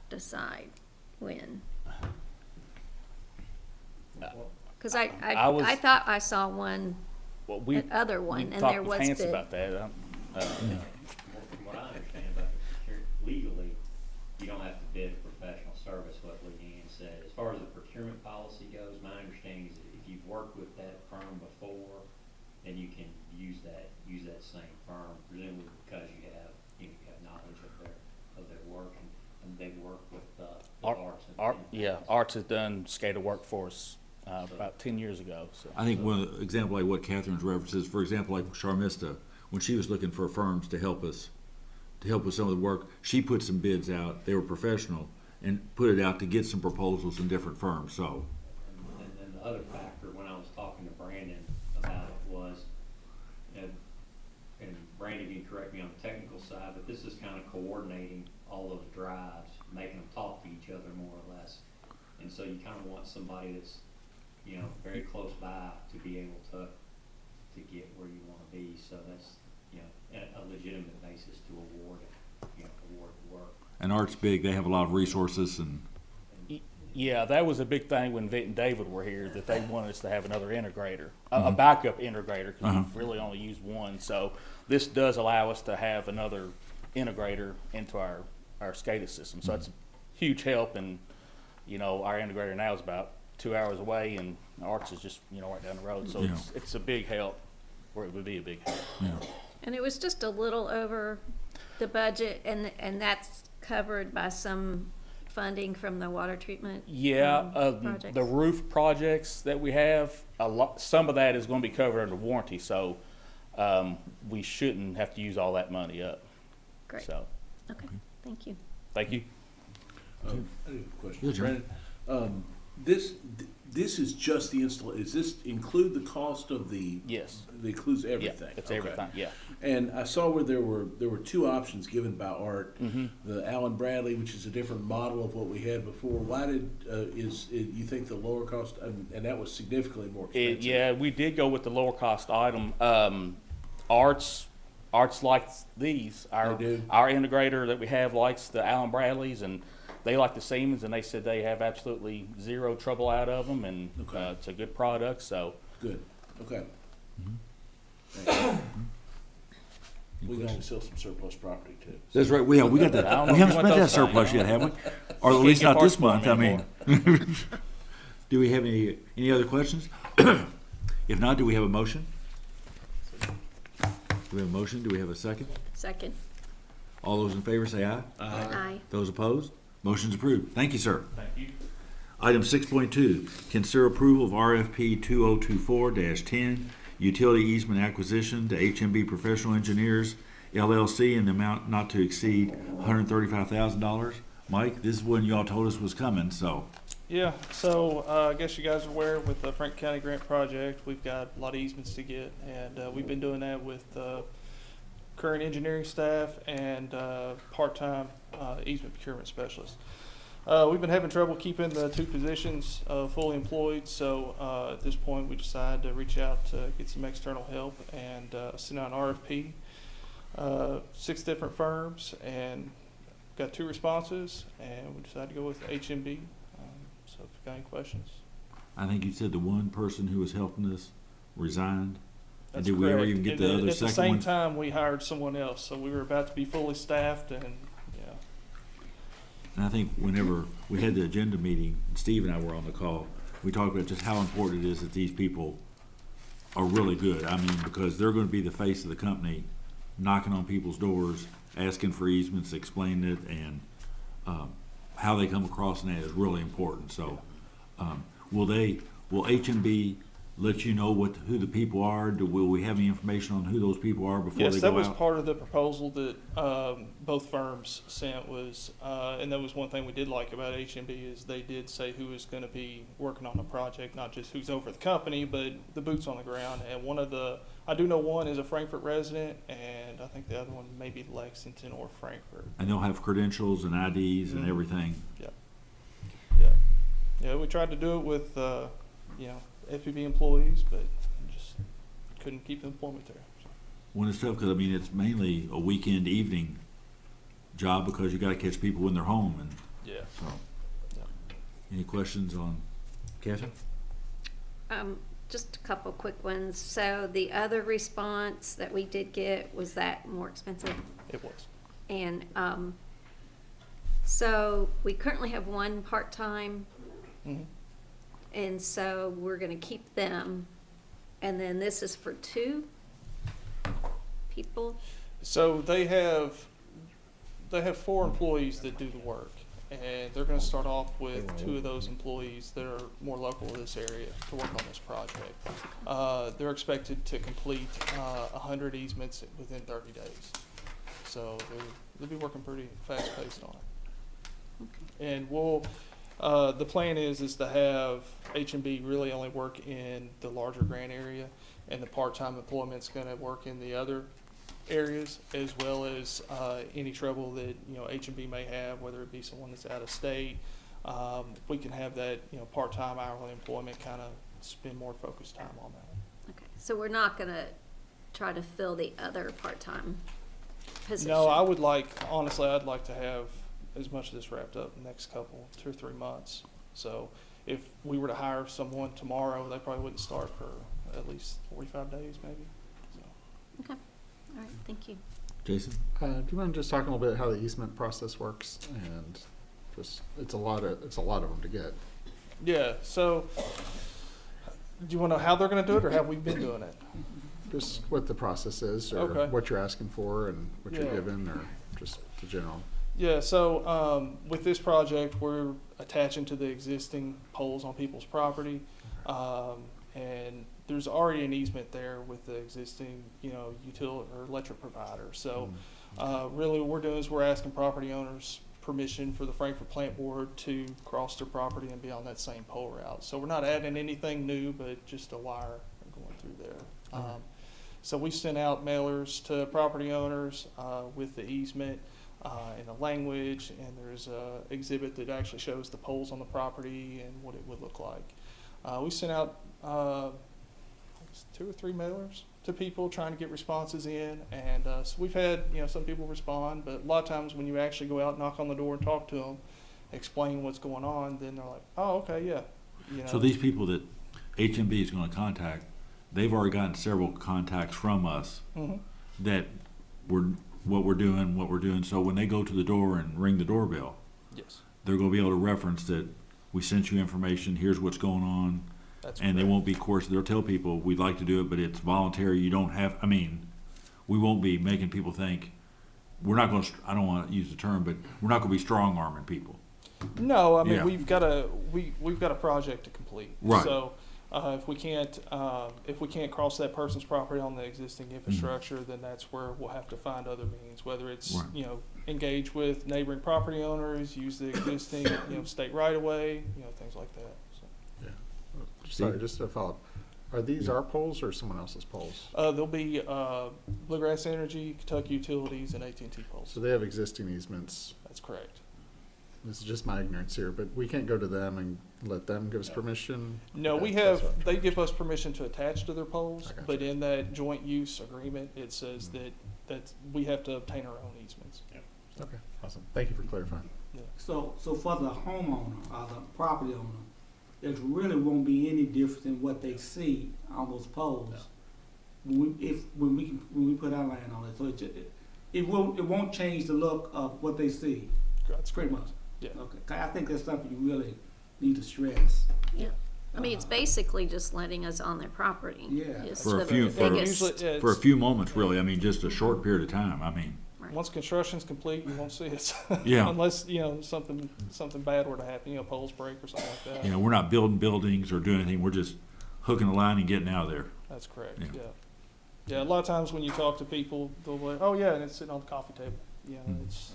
decide when? Because I thought I saw one, Well, we other one, we and talked there with was Hans bid. about that. Well, from what I understand about legally, you don't have to bid a professional service, what Leanne said. As far as the procurement policy goes, my understanding is that if you've worked with that firm before, then you can use that same firm, presumably because you have knowledge of their work, and they work with arts. Arts has done SCADA work for us about 10 years ago. So. I think one example like what Catherine's references, for example, like Charmista, when she was looking for firms to help us with some of the work, she put some bids out. They were professional and put it out to get some proposals in different firms. So, And then the other factor, when I was talking to Brandon about it, was, and Brandon can correct me on the technical side, but this is kind of coordinating all of the drives, making them talk to each other more or less. And so you kind of want somebody that's, very close by to be able to get where you want to be. So that's, a legitimate basis to award work. and Art's big. They have a lot of resources and. Yeah, that was a big thing when Vic and David were here, that they wanted us to have another integrator, a backup integrator, because we've really only used one. So this does allow us to have another integrator into our SCADA system. So that's a huge help, and, our integrator now is about 2 hours away, and Arts is just, right down the road. So it's a big help, or it would be a big help. Yeah. And it was just a little over the budget, and that's covered by some funding from the water treatment projects. The roof projects that we have, some of that is going to be covered under warranty, so we shouldn't have to use all that money up. Great. So, Okay, thank you. thank you. I have a question. Yeah, John. Brandon, this is just the install, does this include the cost of the? Yes. It includes everything? Yeah, it's Okay. everything, yeah. And I saw where there were two options given by Art. The Allen Bradley, which is a different model of what we had before. Why you think the lower cost, and that was significantly more expensive? We did go with the lower cost item. Arts likes these. Our integrator that we have likes the Allen Bradleys, and they like the Siemens, and they said they have absolutely zero trouble out of them, and it's a good product. So good. Okay. We can sell some surplus property too. That's right. We got that. I don't know We if haven't you want spent that those surplus things. yet, have we? Or at Can't least get not this parts for month. them I mean, do we have any other questions? If not, do we have a motion? Do we have a motion? Do we have a second? Second. All those in favor say aye. Aye. Those opposed? Motion's approved. Thank you, sir. Thank you. Item 6.2, consider approval of RFP 2024-10, utility easement acquisition to HMB Professional Engineers, LLC, in the amount not to exceed $135,000. Mike, this is one y'all told us was coming, so. Yeah, so I guess you guys are aware with the Franklin County Grant Project, we've got a lot of easements to get, and we've been doing that with current engineering staff and part-time easement procurement specialists. We've been having trouble keeping the two positions fully employed, so at this point we decided to reach out to get some external help and send out an RFP. 6 different firms, and got 2 responses, and we decided to go with HMB. So if you've got any questions. I think you said the one person who was helping us resigned. And That's did we ever correct. even get And the then other at the second same one? time, we hired someone else, so we were about to be fully staffed, and yeah. And I think whenever we had the agenda meeting, Steve and I were on the call, we talked about just how important it is that these people are really good. I mean, because they're gonna be the face of the company, knocking on people's doors, asking for easements, explaining it, and, how they come across and that is really important. So, will HMB let you know who the people are? Will we have any information on who those people are before Yes, they that go was out? part of the proposal that both firms sent was, and that was one thing we did like about HMB is they did say who is going to be working on the project, not just who's over the company, but the boots on the ground. And I do know one is a Frankfurt resident, and I think the other one may be Lexington or Frankfurt. And they'll have credentials and IDs and Mhm. everything. Yeah, we tried to do it with, FPB employees, but just couldn't keep the employment there. When it's tough, because I mean, it's mainly a weekend evening job because you gotta catch people when they're home, and Yeah. so. Any questions on Catherine? Just a couple quick ones. So the other response that we did get, was that more expensive? It was. And, so we currently have one part-time, Mhm. and so we're gonna keep them. And then this is for 2 people? So they have 4 employees that do the work, and they're going to start off with 2 of those employees that are more local to this area to work on this project. They're expected to complete 100 easements within 30 days. So they'll be working pretty fast-paced on it. And the plan is to have H&B really only work in the larger grant area, and the part-time employment's going to work in the other areas, as well as any trouble that H&B may have, whether it be someone that's out of state. We can have that part-time hourly employment kind of spend more focused time on that. Okay, so we're not gonna try to fill the other part-time position? No, honestly, I'd like to have as much of this wrapped up in the next 2 or 3 months. So if we were to hire someone tomorrow, they probably wouldn't start for at least 45 days, maybe. So. Okay, all right, thank you. Jason? Do you mind just talking a little bit how the easement process works, and just it's a lot of them to get. Yeah. So do you want to know how they're going to do it, or have we been doing it? Just what the process is, or Okay. what you're asking for, and what you're Yeah. given, or just the general. Yeah, so with this project, we're attaching to the existing poles on people's property, and there's already an easement there with the existing, utility or electric provider. So really what we're doing is we're asking property owners permission for the Frankfurt Plant Board to cross their property and be on that same pole route. So we're not adding anything new, but just a wire going through there. So we sent out mailers to property owners with the easement. In the language, and there's a exhibit that actually shows the poles on the property and what it would look like. We sent out 2 or 3 mailers to people trying to get responses in, and so we've had some people respond, but a lot of times when you actually go out, knock on the door, and talk to them, explain what's going on, then they're like, "Oh, okay, yeah." So these people that HMB is going to contact, they've already gotten several contacts from us that were what we're doing. So when they go to the door and ring the doorbell, Yes. they're going to be able to reference that we sent you information. Here's what's going on, That's and they correct. won't be coerced. They'll tell people we'd like to do it, but it's voluntary. You don't have. I mean, we won't be making people think we're not going to. I don't want to use the term, but we're not going to be strong arming people. No, I mean Yeah. we've got a project to complete. Right. So if we can't cross that person's property on the existing infrastructure, then that's where we'll have to find other means. Whether it's Right. Engage with neighboring property owners, use the existing state right of way, things like that. So. Sorry, just to follow up. Are these our poles or someone else's poles? There'll be Bluegrass Energy, Kentucky Utilities, and AT&T poles. So they have existing easements. That's correct. This is just my ignorance here, but we can't go to them and let them give us permission? No, we That's what I'm have, they give us permission to attach to their poles, I gotcha. but in that joint use agreement, it says that we have to obtain our own easements. Okay, awesome. Thank you for clarifying. So for the homeowner or the property owner, there really won't be any difference in what they see on those poles. When we put our line on it, so it won't change the look of what they see. That's Pretty much. Yeah. Okay. I think that's something you really need to stress. Yeah. I mean, it's basically just letting us on their property. Yeah. Is For a the few- for- biggest- Usually, yeah, For a it's- few moments, really, I mean, just a short period of time, I mean, once construction's complete, you won't see it. Yeah. Unless, something bad were to happen, poles break or something like that. you know, we're not building buildings or doing anything, we're just hooking a line and getting out of there. That's correct, Yeah. yeah. Yeah, a lot of times when you talk to people, they'll be like, oh yeah, and it's sitting on the coffee table. It's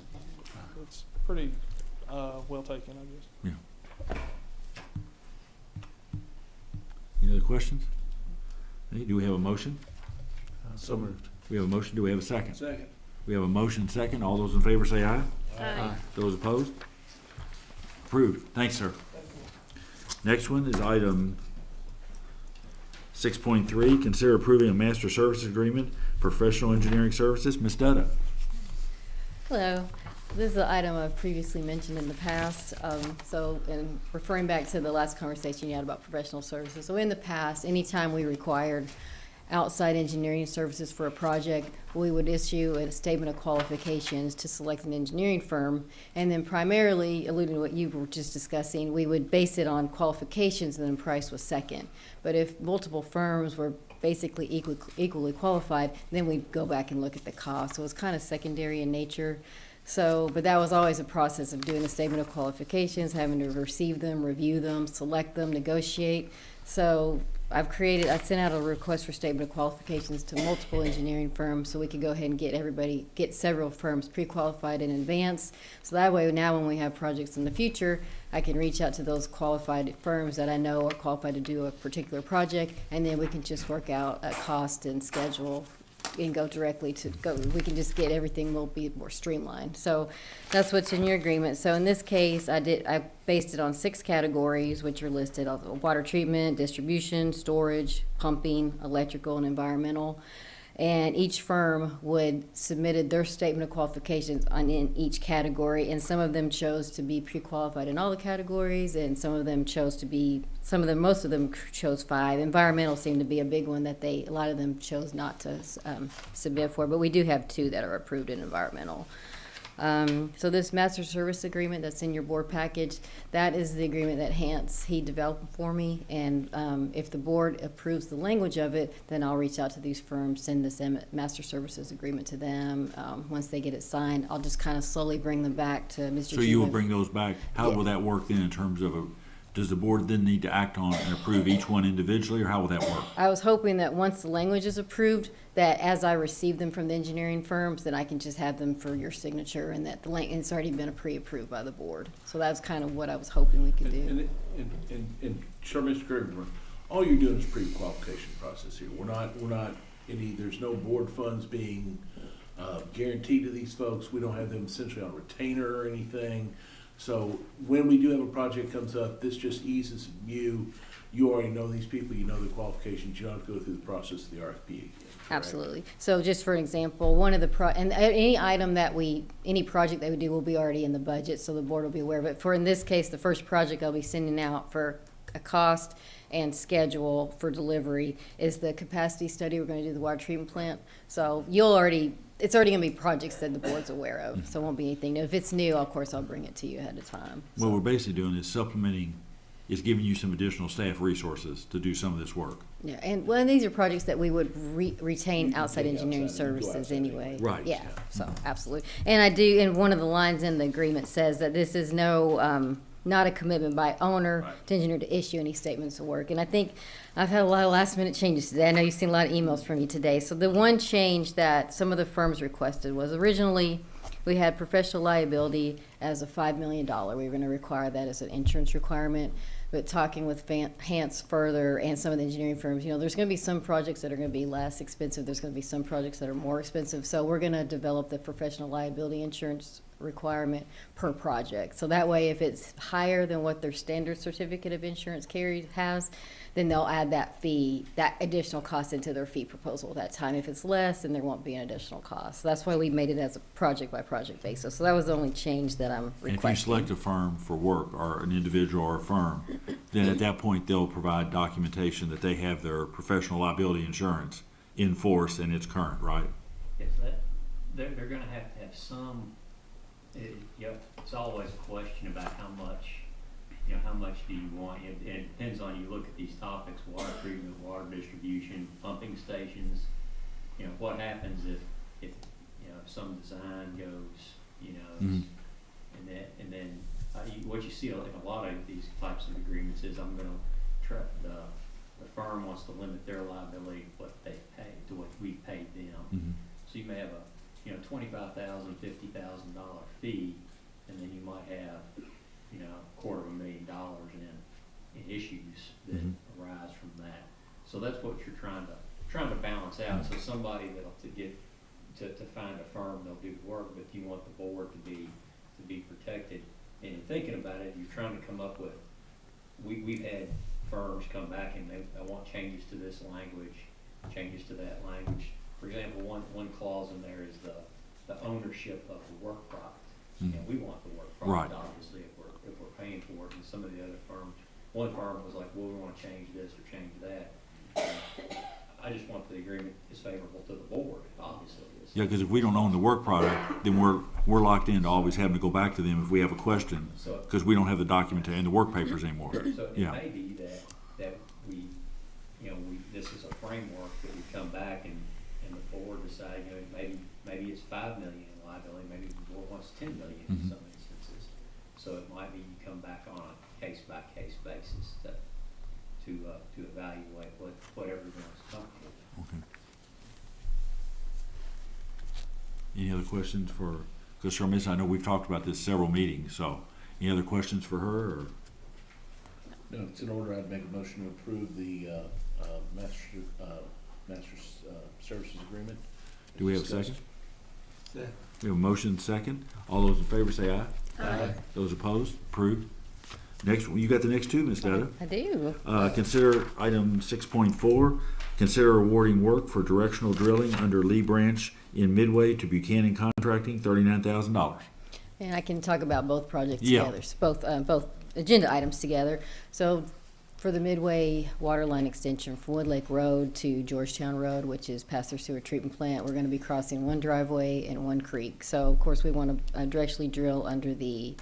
pretty, well taken, I guess. Yeah. Any other questions? Hey, do we have a motion? So moved. We have a motion, do we have a second? Second. We have a motion second, all those in favor say aye. Aye. Those opposed? Approved, thanks, sir. Next one is item 6.3, consider approving a master services agreement, professional engineering services. Ms. Dutta. Hello. This is an item I've previously mentioned in the past. So in referring back to the last conversation you had about professional services. So in the past, anytime we required outside engineering services for a project, we would issue a statement of qualifications to select an engineering firm. And then primarily, alluding to what you were just discussing, we would base it on qualifications and then price was second. But if multiple firms were basically equally qualified, then we'd go back and look at the cost. So it was kind of secondary in nature. So, but that was always a process of doing a statement of qualifications, having to receive them, review them, select them, negotiate. So I sent out a request for statement of qualifications to multiple engineering firms so we could go ahead and get several firms pre-qualified in advance. So that way now when we have projects in the future, I can reach out to those qualified firms that I know are qualified to do a particular project, and then we can just work out a cost and schedule and go directly to go. We can just get everything will be more streamlined. So that's what's in your agreement. So in this case, I based it on 6 categories, which are listed: water treatment, distribution, storage, pumping, electrical, and environmental. And each firm submitted their statement of qualifications in each category, and some of them chose to be pre-qualified in all the categories, and most of them chose 5. Environmental seemed to be a big one that a lot of them chose not to submit for, but we do have 2 that are approved in environmental. So this master service agreement that's in your board package, that is the agreement that he developed for me. And if the board approves the language of it, then I'll reach out to these firms, send this master services agreement to them. Once they get it signed, I'll just kind of slowly bring them back to Mr. So you will Chuman. bring those back. How Yeah. will that work then in terms of does the board then need to act on and approve each one individually, or how will that work? I was hoping that once the language is approved, that as I receive them from the engineering firms, then I can just have them for your signature, and that it's already been pre-approved by the board. So that's kind of what I was hoping we could do. And sure, Mr. Kirkland, all you're doing is pre-qualification process here. There's no board funds being guaranteed to these folks. We don't have them essentially on retainer or anything. So when we do have a project comes up, this just eases you. You already know these people, you know the qualifications. You don't have to go through the process of the RFP again. Correct? Absolutely. So just for example, one of the any project that we do will be already in the budget, so the board will be aware of it. In this case, the first project I'll be sending out for a cost and schedule for delivery is the capacity study. We're going to do the water treatment plant. So it's already going to be projects that the board's aware of, so it won't be anything new. If it's new, of course, I'll bring it to you ahead of time. What we're basically doing is is giving you some additional staff resources to do some of this work. Yeah, and these are projects that we would retain outside engineering services anyway. Right. Yeah, so absolutely. And one of the lines in the agreement says that this is not a commitment by owner to engineer to issue any statements of work. And I think I've had a lot of last minute changes today. I know you've seen a lot of emails from me today. So the one change that some of the firms requested was originally we had professional liability as a $5 million. We were going to require that as an insurance requirement. But talking with Hans further and some of the engineering firms, there's going to be some projects that are going to be less expensive. There's going to be some projects that are more expensive. So we're going to develop the professional liability insurance requirement per project. So that way, if it's higher than what their standard certificate of insurance has, then they'll add that additional cost into their fee proposal at that time. If it's less, then there won't be an additional cost. So that's why we made it as a project by project basis. So that was the only change that I'm requesting. And if you select a firm for work, or an individual or a firm, then at that point, they'll provide documentation that they have their professional liability insurance in force and it's current, right? Yes, they're gonna have to have some, it's always a question about how much do you want? And it depends on, you look at these topics, water treatment, water distribution, pumping stations. What happens if some design goes, Mhm. and then what you see in a lot of these types of agreements is the firm wants to limit their liability to what they pay, to what we paid them. Mhm. So you may have a $25,000, $50,000 fee, and then you might have $250,000 in issues that Mhm. arise from that. So that's what you're trying to balance out. So somebody to find a firm, they'll do the work, but you want the board to be protected. And in thinking about it, you're trying to come up with, we've had firms come back and they want changes to this language, changes to that language. For example, one clause in there is the ownership of the work product. We want the work product, Right. obviously, if we're paying for it. And some of the other firms, one firm was like, well, we want to change this or change that. I just want the agreement is favorable to the board, obviously. Yeah, because if we don't own the work product, then we're locked into always having to go back to them if we have a question, because we don't have the documentation and the work papers anymore. So it Yeah. may be that we, this is a framework that we come back and the board decide, maybe it's $5 million in liability, maybe the board wants $10 million in Mhm. some instances. So it might be you come back on a case-by-case basis to evaluate what everyone's comfortable with. Okay. Any other questions for, because Sharmis, I know we've talked about this several meetings, so any other questions for her, or? No, it's in order. I'd make a motion to approve the master services agreement. Do we have a second? Second. We have a motion second. All those in favor say aye. Aye. Those opposed, approved. Next, you got the next two, Ms. Detta? I do. Consider item 6.4, consider awarding work for directional drilling under Lee Branch in Midway to Buchanan Contracting, $39,000. And I can talk about both projects Yeah. together, both agenda items together. So for the Midway water line extension from Wood Lake Road to Georgetown Road, which is past their sewer treatment plant, we're going to be crossing one driveway and one creek. So of course we want to directly drill under the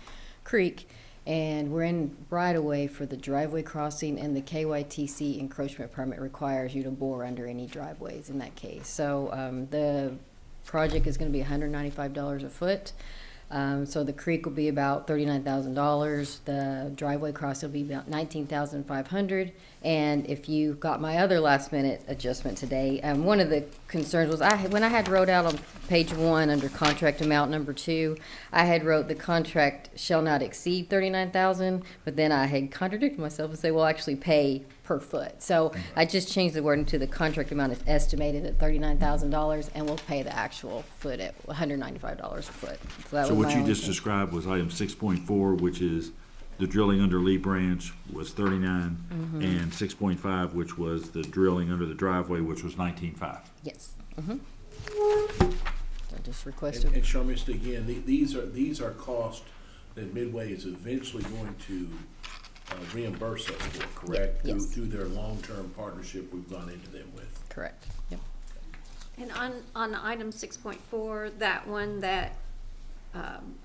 creek, and we're in right of way for the driveway crossing, and the KYTC encroachment permit requires you to bore under any driveways in that case. So the project is going to be $195 a foot. So the creek will be about $39,000. The driveway cross will be about $19,500. And if you got my other last minute adjustment today, one of the concerns was when I had wrote out on page 1 under contract amount number 2, I had wrote the contract shall not exceed $39,000, but then I had contradicted myself and say, well, actually pay per foot. So I just changed the wording to the contract amount is estimated at $39,000, and we'll pay the actual foot at $195 a foot. So what you just described was item 6.4, which is the drilling under Lee Branch was $39,000, and 6.5, which was the drilling under the driveway, which was $19,500. Yes. I just requested. And Sharmis, again, these are costs that Midway is eventually going to reimburse us for, correct? Yes. Through their long-term partnership we've gone into them with. Correct. Yep. And on item 6.4, that one that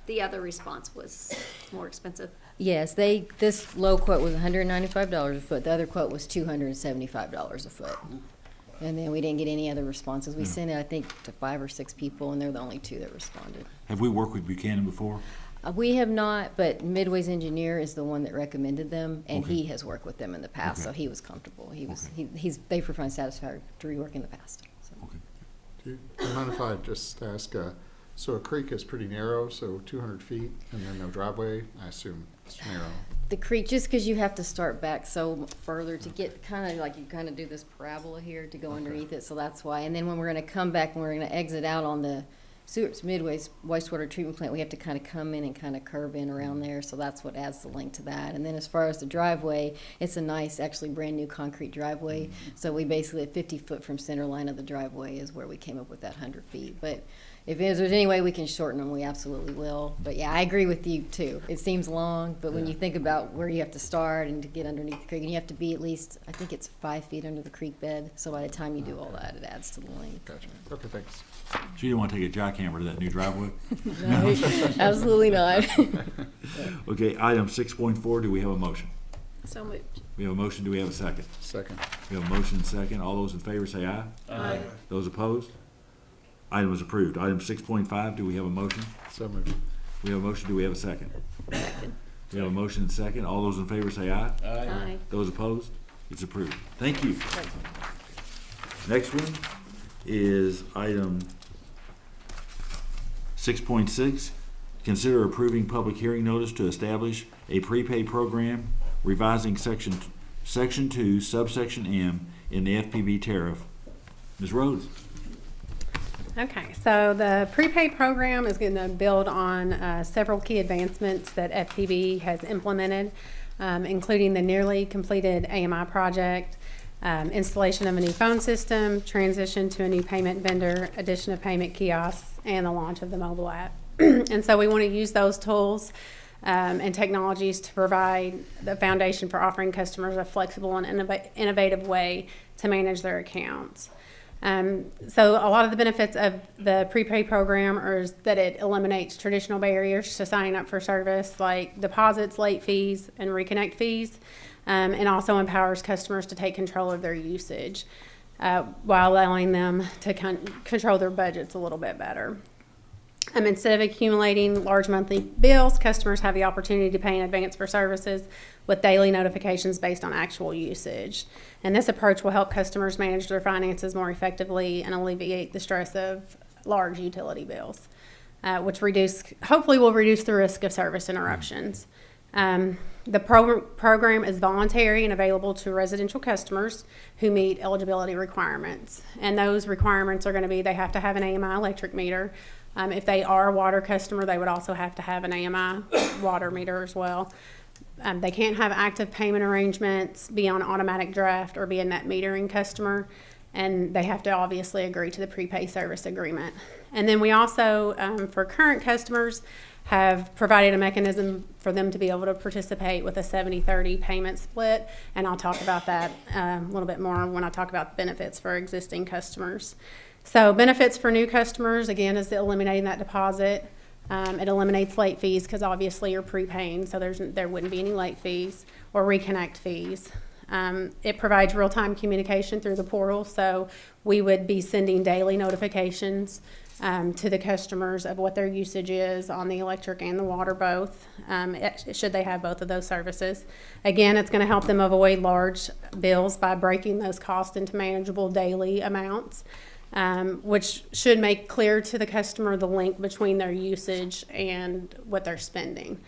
the other response was more expensive. Yes, this low quote was $195 a foot. The other quote was $275 a foot. And then we didn't get any other responses. We sent it, I think, to 5 or 6 people, and they're the only 2 that responded. Have we worked with Buchanan before? We have not, but Midway's engineer is the one that recommended them, and Okay. he has worked with them in the past, Okay. so he was comfortable. They found satisfactory work in the past. So. Okay. Do you mind if I just ask, so a creek is pretty narrow, so 200 feet, and then no driveway, I assume it's narrow. The creek, just because you have to start back so further to get kind of do this parabola here to go underneath it, so that's why. And then when we're going to come back and we're going to exit out on the Midway's wastewater treatment plant, we have to kind of come in and kind of curve in around there, so that's what adds the length to that. And then as far as the driveway, it's a nice, actually brand new concrete driveway, so we basically at 50 foot from center line of the driveway is where we came up with that 100 feet. But if there's any way we can shorten them, we absolutely will. But yeah, I agree with you too. It seems long, but when you think about where you have to start and to get underneath the creek, and you have to be at least, I think it's 5 feet under the creek bed. So by the time you do all that, it adds to the length. Gotcha. Okay, thanks. So you don't want to take a jackhammer to that new driveway? No, absolutely not. Okay, item 6.4, do we have a motion? So moved. We have a motion, do we have a second? Second. We have a motion and second. All those in favor say aye. Aye. Those opposed? Item is approved. Item 6.5, do we have a motion? So moved. We have a motion, do we have a second? Second. We have a motion and second. All those in favor say aye. Aye. Those opposed? It's approved. Thank you. Next one is item 6.6. Consider approving public hearing notice to establish a prepaid program revising section 2, subsection M in the FPB tariff. Ms. Rhodes? Okay, so the prepaid program is going to build on several key advancements that FPB has implemented, including the nearly completed AMI project, installation of a new phone system, transition to a new payment vendor, addition of payment kiosks, and the launch of the mobile app. And so we want to use those tools and technologies to provide the foundation for offering customers a flexible and innovative way to manage their accounts. So a lot of the benefits of the prepaid program is that it eliminates traditional barriers to signing up for service like deposits, late fees, and reconnect fees, and also empowers customers to take control of their usage while allowing them to control their budgets a little bit better. Instead of accumulating large monthly bills, customers have the opportunity to pay in advance for services with daily notifications based on actual usage. And this approach will help customers manage their finances more effectively and alleviate the stress of large utility bills, which hopefully will reduce the risk of service interruptions. The program is voluntary and available to residential customers who meet eligibility requirements. And those requirements are going to be they have to have an AMI electric meter. If they are a water customer, they would also have to have an AMI water meter as well. They can't have active payment arrangements, be on automatic draft, or be a net metering customer. And they have to obviously agree to the prepay service agreement. And then we also, for current customers, have provided a mechanism for them to be able to participate with a 70-30 payment split. And I'll talk about that a little bit more when I talk about benefits for existing customers. So benefits for new customers, again, is eliminating that deposit. It eliminates late fees because obviously you're prepaying, so there wouldn't be any late fees or reconnect fees. It provides real-time communication through the portal, so we would be sending daily notifications to the customers of what their usage is on the electric and the water both, should they have both of those services. Again, it's going to help them avoid large bills by breaking those costs into manageable daily amounts. Which should make clear to the customer the link between their usage and what they're spending.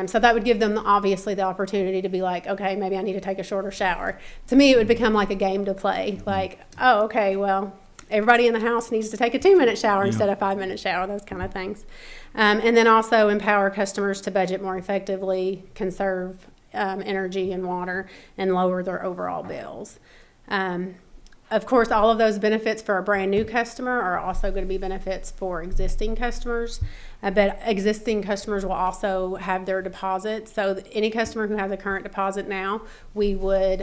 So that would give them obviously the opportunity to be like, okay, maybe I need to take a shorter shower. To me, it would become like a game to play. Like, oh, okay, well, everybody in the house needs to take a 2-minute shower instead of 5-minute shower, those kind of things. And then also empower customers to budget more effectively, conserve energy and water, and lower their overall bills. Of course, all of those benefits for a brand new customer are also going to be benefits for existing customers, but existing customers will also have their deposit. So any customer who has a current deposit now, we would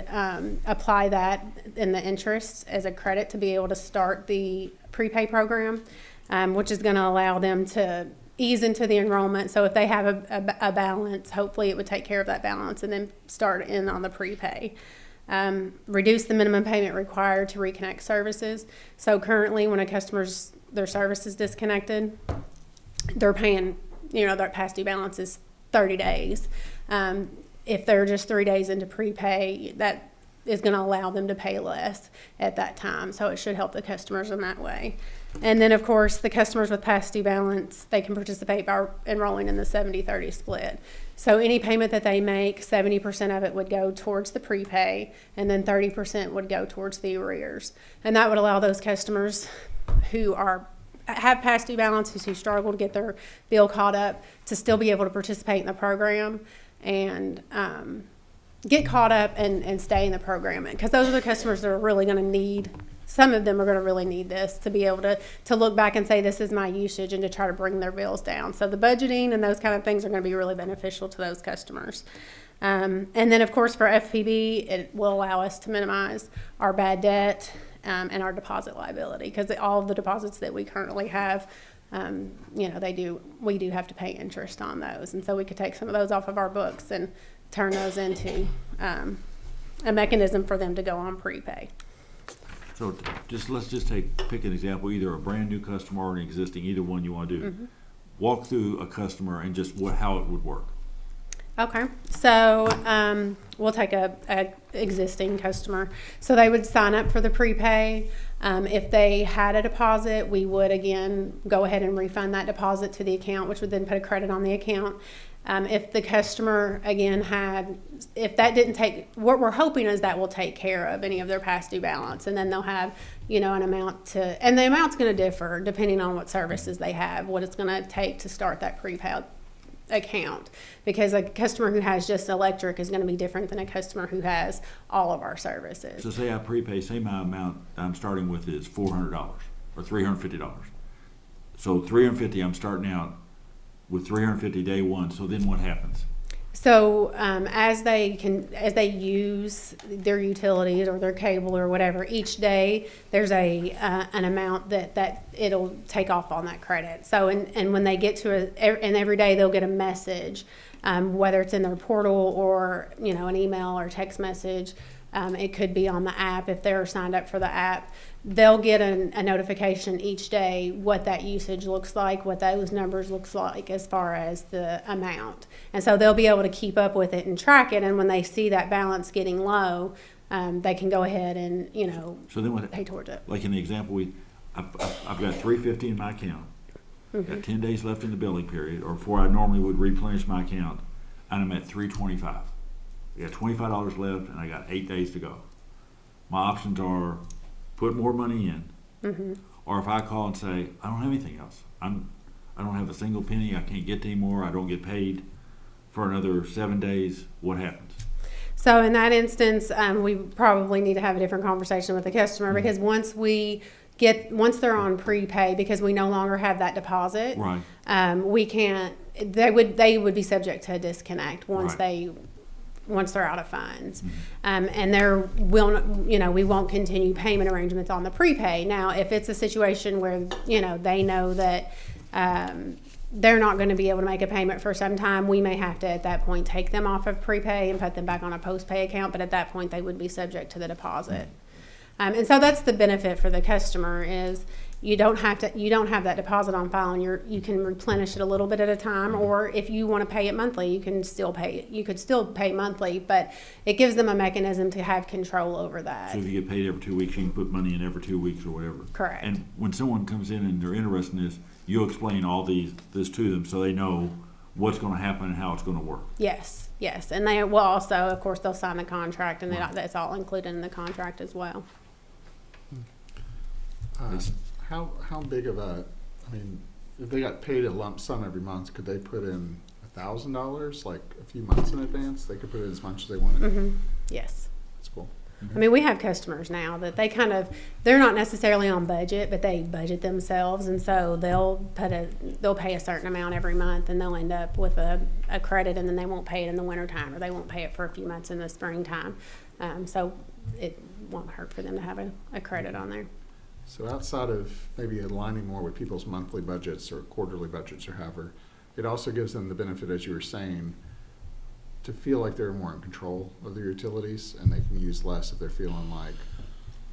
apply that in the interest as a credit to be able to start the prepay program, which is going to allow them to ease into the enrollment. So if they have a balance, hopefully it would take care of that balance and then start in on the prepay. Reduce the minimum payment required to reconnect services. So currently when a customer's their service is disconnected, they're paying, their past due balance is 30 days. If they're just 3 days into prepay, that is going to allow them to pay less at that time. So it should help the customers in that way. And then, of course, the customers with past due balance, they can participate by enrolling in the 70-30 split. So any payment that they make, 70% of it would go towards the prepay, and then 30% would go towards the arrears. And that would allow those customers who have past due balances, who struggle to get their bill caught up, to still be able to participate in the program and get caught up and stay in the program. Because those are the customers that are really going to need some of them are going to really need this to be able to look back and say, this is my usage, and to try to bring their bills down. So the budgeting and those kind of things are going to be really beneficial to those customers. And then, of course, for FPB, it will allow us to minimize our bad debt and our deposit liability, because all of the deposits that we currently have, you know, we do have to pay interest on those. And so we could take some of those off of our books and turn those into a mechanism for them to go on prepay. So let's just pick an example, either a brand new customer or an existing, either one you want to do. Mm-hmm. Walk through a customer and just how it would work. Okay, so we'll take a existing customer. So they would sign up for the prepay. If they had a deposit, we would again go ahead and refund that deposit to the account, which would then put a credit on the account. If the customer again if that didn't take, what we're hoping is that will take care of any of their past due balance, and then they'll have, you know, an amount and the amount's going to differ depending on what services they have, what it's going to take to start that prepay account, because a customer who has just electric is going to be different than a customer who has all of our services. So say I prepay, say my amount I'm starting with is $400 or $350. So $350, I'm starting out with $350 day one. So then what happens? So as they use their utilities or their cable or whatever, each day there's an amount that it'll take off on that credit. So and when they get to and every day they'll get a message, whether it's in their portal or, you know, an email or text message. It could be on the app if they're signed up for the app. They'll get a notification each day what that usage looks like, what those numbers looks like as far as the amount. And so they'll be able to keep up with it and track it. And when they see that balance getting low, they can go ahead and, you know, so then what, pay towards it. Like in the example, I've got $350 in my account. Mm-hmm. Got 10 days left in the billing period, or before I normally would replenish my account, and I'm at $325. I got $25 left, and I got 8 days to go. My options are put more money in, Mm-hmm. or if I call and say I don't have anything else, I don't have a single penny, I can't get any more, I don't get paid for another 7 days. What happens? So in that instance, we probably need to have a different conversation with the customer, Mm-hmm. because once they're on prepay, because we no longer have that deposit, Right. we can't. They would be subject to a disconnect once Right. once they're out of funds. Mm-hmm. And we won't continue payment arrangements on the prepay. Now, if it's a situation where, you know, they know that they're not going to be able to make a payment for some time, we may have to at that point take them off of prepay and put them back on a post-pay account, but at that point they would be subject to the deposit. And so that's the benefit for the customer, is you don't have that deposit on file, and you can replenish it a little bit at a time, or if you want to pay it monthly, you could still pay monthly, but it gives them a mechanism to have control over that. So if you get paid every 2 weeks, you can put money in every 2 weeks or whatever. Correct. And when someone comes in and they're interested in this, you'll explain all this to them so they know what's going to happen and how it's going to work. Yes, and they will also, of course, they'll sign the contract, and that's all included in the contract as well. How big of a, I mean, if they got paid a lump sum every month, could they put in $1,000, like a few months in advance? They could put in as much as they wanted? Mm-hmm. Yes. That's cool. I mean, we have customers now that they're not necessarily on budget, but they budget themselves, and so they'll pay a certain amount every month, and they'll end up with a credit, and then they won't pay it in the wintertime, or they won't pay it for a few months in the springtime. So it won't hurt for them to have a credit on there. So outside of maybe aligning more with people's monthly budgets or quarterly budgets or however, it also gives them the benefit, as you were saying, to feel like they're more in control of their utilities, and they can use less if they're feeling like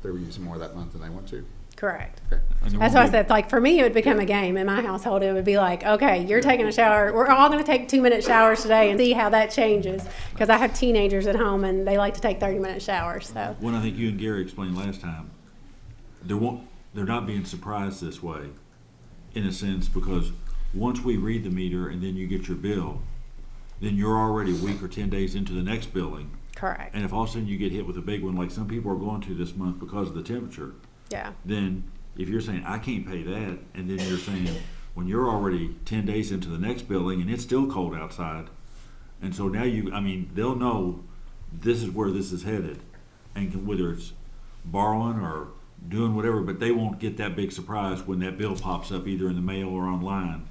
they were using more that month than they want to. Correct. Okay. That's why I said, like, for me, it would become a game. In my household, it would be like, okay, you're taking a shower. We're all going to take 2-minute showers today and see how that changes. Because I have teenagers at home, and they like to take 30-minute showers. So. When I think you and Gary explained last time, they're not being surprised this way, in a sense, because once we read the meter and then you get your bill, then you're already a week or 10 days into the next billing. Correct. And if all of a sudden you get hit with a big one, like some people are going to this month because of the temperature, yeah. Then if you're saying, I can't pay that, and then you're saying, when you're already 10 days into the next billing and it's still cold outside, and so now they'll know this is where this is headed, and whether it's borrowing or doing whatever, but they won't get that big surprise when that bill pops up either in the mail or online,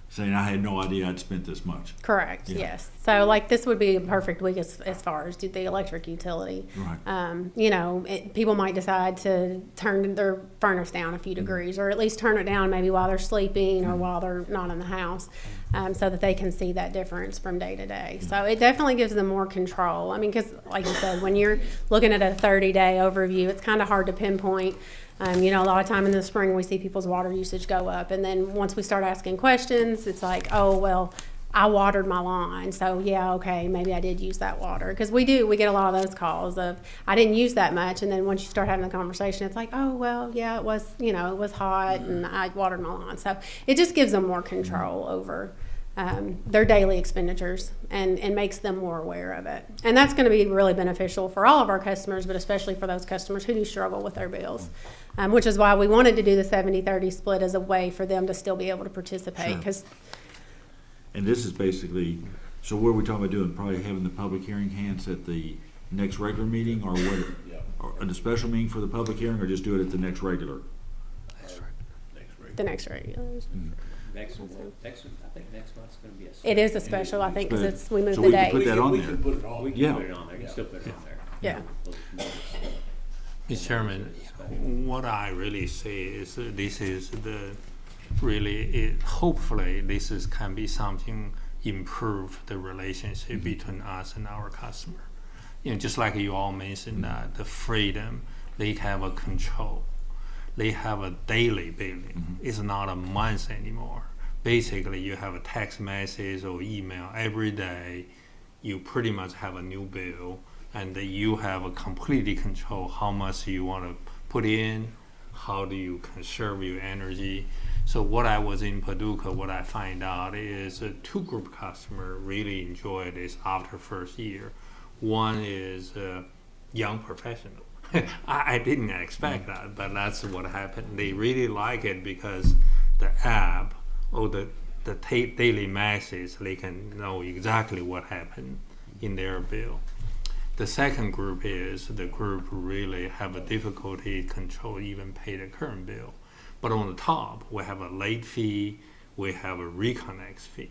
saying, I had no idea I'd spent this much. Correct, Yeah. yes. So like this would be a perfect week as far as the electric utility. Right. You know, people might decide to turn their furnace down a few degrees, or at least turn it down maybe while they're sleeping or while they're not in the house, so that they can see that difference from day to day. So it definitely gives them more control. I mean, because like you said, when you're looking at a 30-day overview, it's kind of hard to pinpoint. You know, a lot of time in the spring we see people's water usage go up, and then once we start asking questions, it's like, oh, well, I watered my lawn, so yeah, okay, maybe I did use that water. Because we get a lot of those calls of, I didn't use that much, and then once you start having the conversation, it's like, oh, well, yeah, it was, you know, it was hot, and I watered my lawn. So it just gives them more control over their daily expenditures and makes them more aware of it. And that's going to be really beneficial for all of our customers, but especially for those customers who do struggle with their bills, which is why we wanted to do the 70-30 split as a way for them to still be able to participate. Sure. 'Cause And this is basically, so what are we talking about doing? Probably having the public hearing hands at the next regular meeting, or what? Or at the special meeting for the public hearing, or just do it at the next regular? the next regular. Next, I think next month's gonna be a. It is a special, I think, because we moved So the we can date. put that on We there. can put it on. We Yeah. can put it on there, you can still put it on there. Yeah. Mr. Chairman, what I really say is this is the hopefully this is can be something improve the relationship between us and our customer. You know, just like you all mentioned that the freedom, they have a control. They have a daily billing. It's not a month anymore. Basically, you have a text message or email every day. You pretty much have a new bill, and you have a completely control how much you want to put in, how do you conserve your energy. So what I was in Paducah, what I find out is two group customer really enjoy this after first year. One is a young professional. I didn't expect that, but that's what happened. They really like it because the app or the daily message, they can know exactly what happened in their bill. The second group is the group who really have a difficulty control, even pay the current bill. But on the top, we have a late fee, we have a reconnect fee.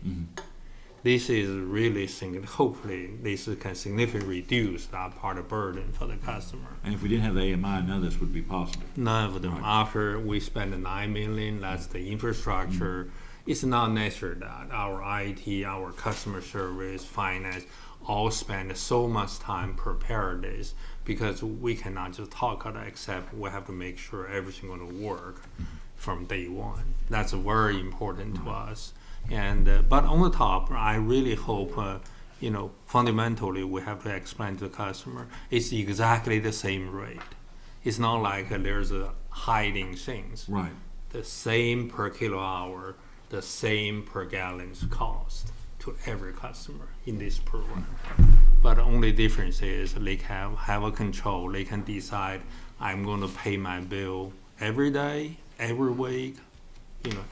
This is really, hopefully, this can significantly reduce that part of burden for the customer. And if we didn't have the AMI, none of this would be possible. None of them. Right. After we spend the $9 million, that's the infrastructure. It's not necessary that our IT, our customer service, finance, all spend so much time prepare this, because we cannot just talk about it, except we have to make sure everything going to work from day one. That's very important to us. And but on the top, I really hope, fundamentally, we have to explain to the customer it's exactly the same rate. It's not like there's a hiding things. Right. The same per kilowatt hour, the same per gallon cost to every customer in this program. But the only difference is they can have a control. They can decide, I'm going to pay my bill every day, every week,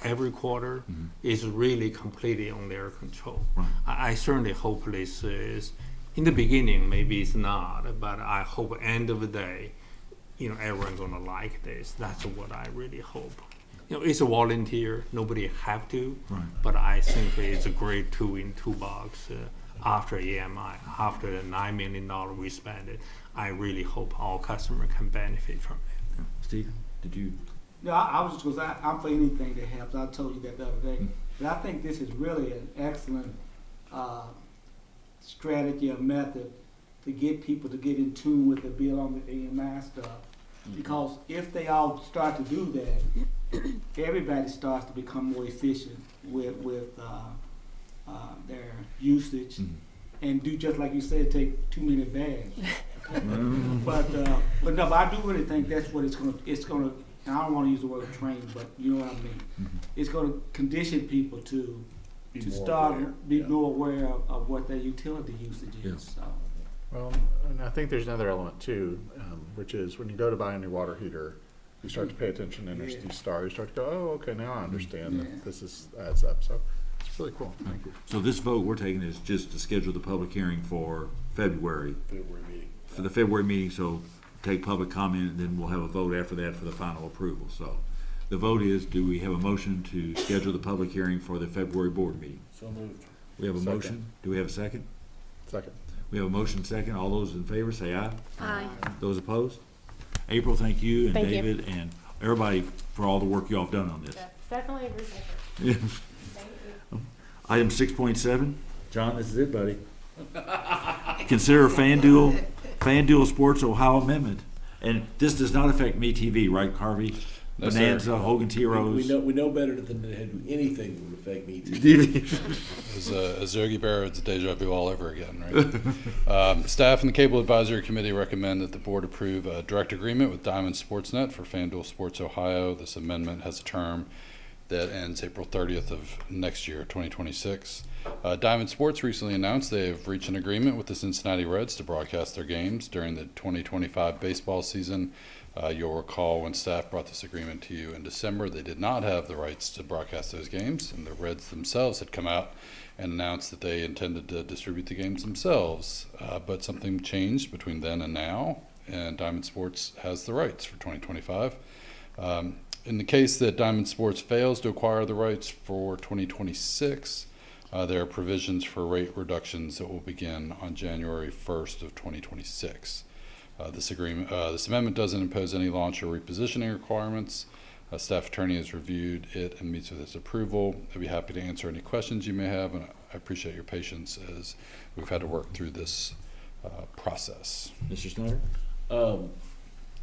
every quarter. Is really completely on their control. Right. I certainly hope this is, in the beginning, maybe it's not, but I hope at the end of the day, everyone's going to like this. That's what I really hope. It's a volunteer. Nobody have to, Right. but I think it's a great tool in toolbox after EMI, after the $9 million we spent it. I really hope all customers can benefit from it. Steve, did you? No, I was just going to say, I'm for anything that helps. I told you that the other day. But I think this is really an excellent strategy or method to get people to get in tune with the bill on the AMI stuff. Because if they all start to do that, everybody starts to become more efficient with their usage and do just like you said, take 2 minute baths. But no, but I do really think that's what it's gonna. And I don't want to use the word train, but you know what I mean. It's going to condition people to be more aware of what their utility usage is. Yes. So. Well, and I think there's another element too, which is when you go to buy a new water heater, you start to pay attention and you start to go, oh, okay, now I understand that this adds up. So it's really cool. Thank you. So this vote we're taking is just to schedule the public hearing for February. February meeting. For the February meeting, so take public comment, and then we'll have a vote after that for the final approval. So the vote is, do we have a motion to schedule the public hearing for the February board meeting? So moved. We have a Second. motion. Do we have a second? Second. We have a motion second. All those in favor say aye. Aye. Those opposed? April, thank you, and Thank you. David, and everybody for all the work y'all have done on this. Definitely a group effort. Yeah. Thank you. Item 6.7, John, this is it, buddy. Consider FanDuel Sports Ohio Amendment. And this does not affect MeTV, right, Harvey? No, sir. Bonanza, Hogan T. Rose. We know better than to do anything that would affect me too. As Yogi Berra, it's deja vu all over again, right? Staff and the Cable Advisory Committee recommend that the board approve a direct agreement with Diamond Sportsnet for FanDuel Sports Ohio. This amendment has a term that ends April 30th of next year, 2026. Diamond Sports recently announced they have reached an agreement with the Cincinnati Reds to broadcast their games during the 2025 baseball season. You'll recall when staff brought this agreement to you in December, they did not have the rights to broadcast those games, and the Reds themselves had come out and announced that they intended to distribute the games themselves. But something changed between then and now, and Diamond Sports has the rights for 2025. In the case that Diamond Sports fails to acquire the rights for 2026, there are provisions for rate reductions that will begin on January 1st of 2026. This amendment doesn't impose any launch or repositioning requirements. Staff attorney has reviewed it and meets with its approval. I'd be happy to answer any questions you may have, and I appreciate your patience as we've had to work through this process. Mr. Snyder?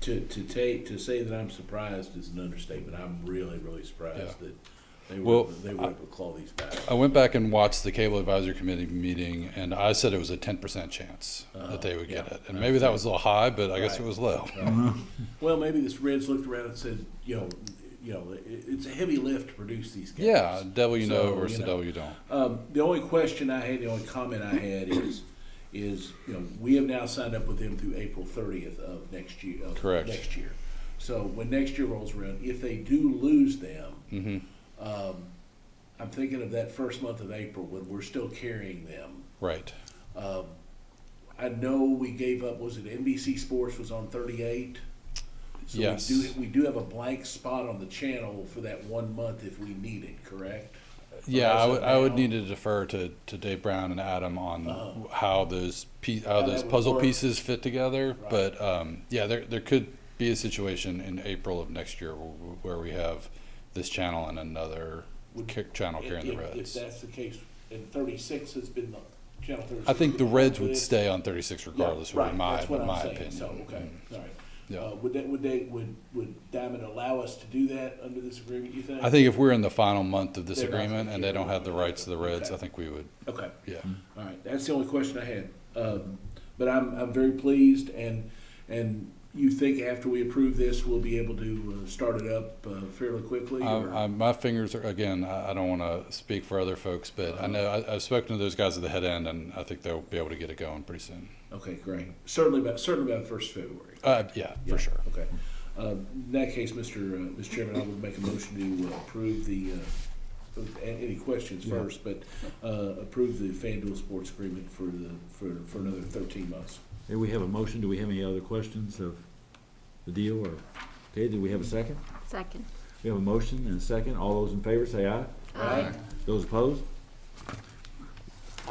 To say that I'm surprised is an understatement. I'm really surprised that they were Well, able to claw these back. I went back and watched the Cable Advisory Committee meeting, and I said it was a 10% chance that they would get it. And maybe that was a little high, but I guess it was low. Well, maybe the Reds looked around and said, it's a heavy lift to produce these games. Yeah, devil you know versus the devil you don't. The only question I had, the only comment I had is we have now signed up with them through April 30th of next year. Correct. Next year. So when next year rolls around, if they do lose them, Mm-hmm. I'm thinking of that first month of April when we're still carrying them. Right. I know we gave up, was it NBC Sports was on 38? So yes. we do have a blank spot on the channel for that 1 month if we need it, correct? Yeah, I would need to defer to Dave Brown and Adam on how those puzzle pieces fit together. Right. But yeah, there could be a situation in April of next year where we have this channel and another channel carrying the Reds. If that's the case, and 36 has been the channel 36. I think the Reds would stay on 36 regardless, yeah, right. in my That's what I'm opinion. So okay, all right. Yeah. Would Diamond allow us to do that under this agreement, you think? I think if we're in the final month of this They're not agreement gonna and they care don't have the about it. rights to the Reds, Okay. I think we would. Okay. Yeah. All right. That's the only question I had. But I'm very pleased, and you think after we approve this, we'll be able to start it up fairly quickly? My fingers are, again, I don't want to speak for other folks, but I know I've spoken to those guys at the head end, and I think they'll be able to get it going pretty soon. Okay, great. Certainly by the 1st of February. Yeah, for sure. Okay. In that case, Mr. Chairman, I will make a motion to approve the, any questions first, but approve the FanDuel Sports Agreement for another 13 months. Here we have a motion. Do we have any other questions of the deal? Or okay, do we have a second? Second. We have a motion and a second. All those in favor say aye. Aye. Those opposed?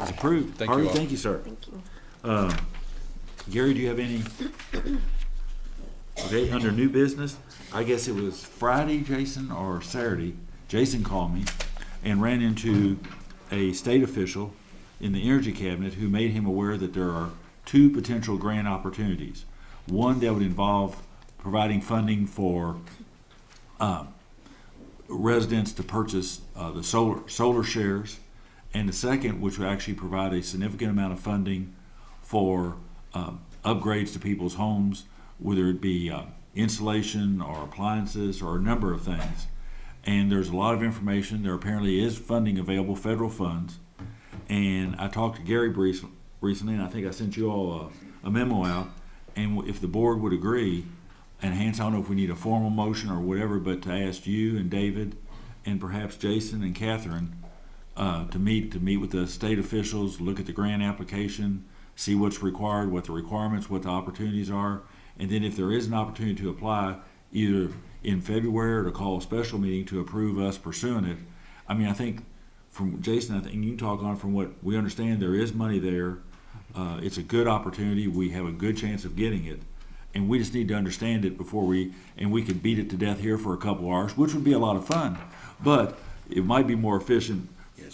It's approved. Thank Harvey, you all. thank you, sir. Thank you. Gary, do you have any? Okay, under new business, I guess it was Friday, Jason, or Saturday, Jason called me and ran into a state official in the Energy Cabinet who made him aware that there are 2 potential grant opportunities. One that would involve providing funding for residents to purchase the solar shares, and the second, which would actually provide a significant amount of funding for upgrades to people's homes, whether it be insulation or appliances or a number of things. And there's a lot of information. There apparently is funding available, federal funds. And I talked to Gary recently, and I think I sent you all a memo out. And if the board would agree, and hence I don't know if we need a formal motion or whatever, but to ask you and David and perhaps Jason and Catherine to meet with the state officials, look at the grant application, see what's required, what the requirements, what the opportunities are, And then if there is an opportunity to apply, either in February or to call a special meeting to approve us pursuing it. I mean, I think from Jason, I think you can talk on from what we understand, there is money there. It's a good opportunity. We have a good chance of getting it. And we just need to understand it before we could beat it to death here for a couple hours, which would be a lot of fun. But it might be more efficient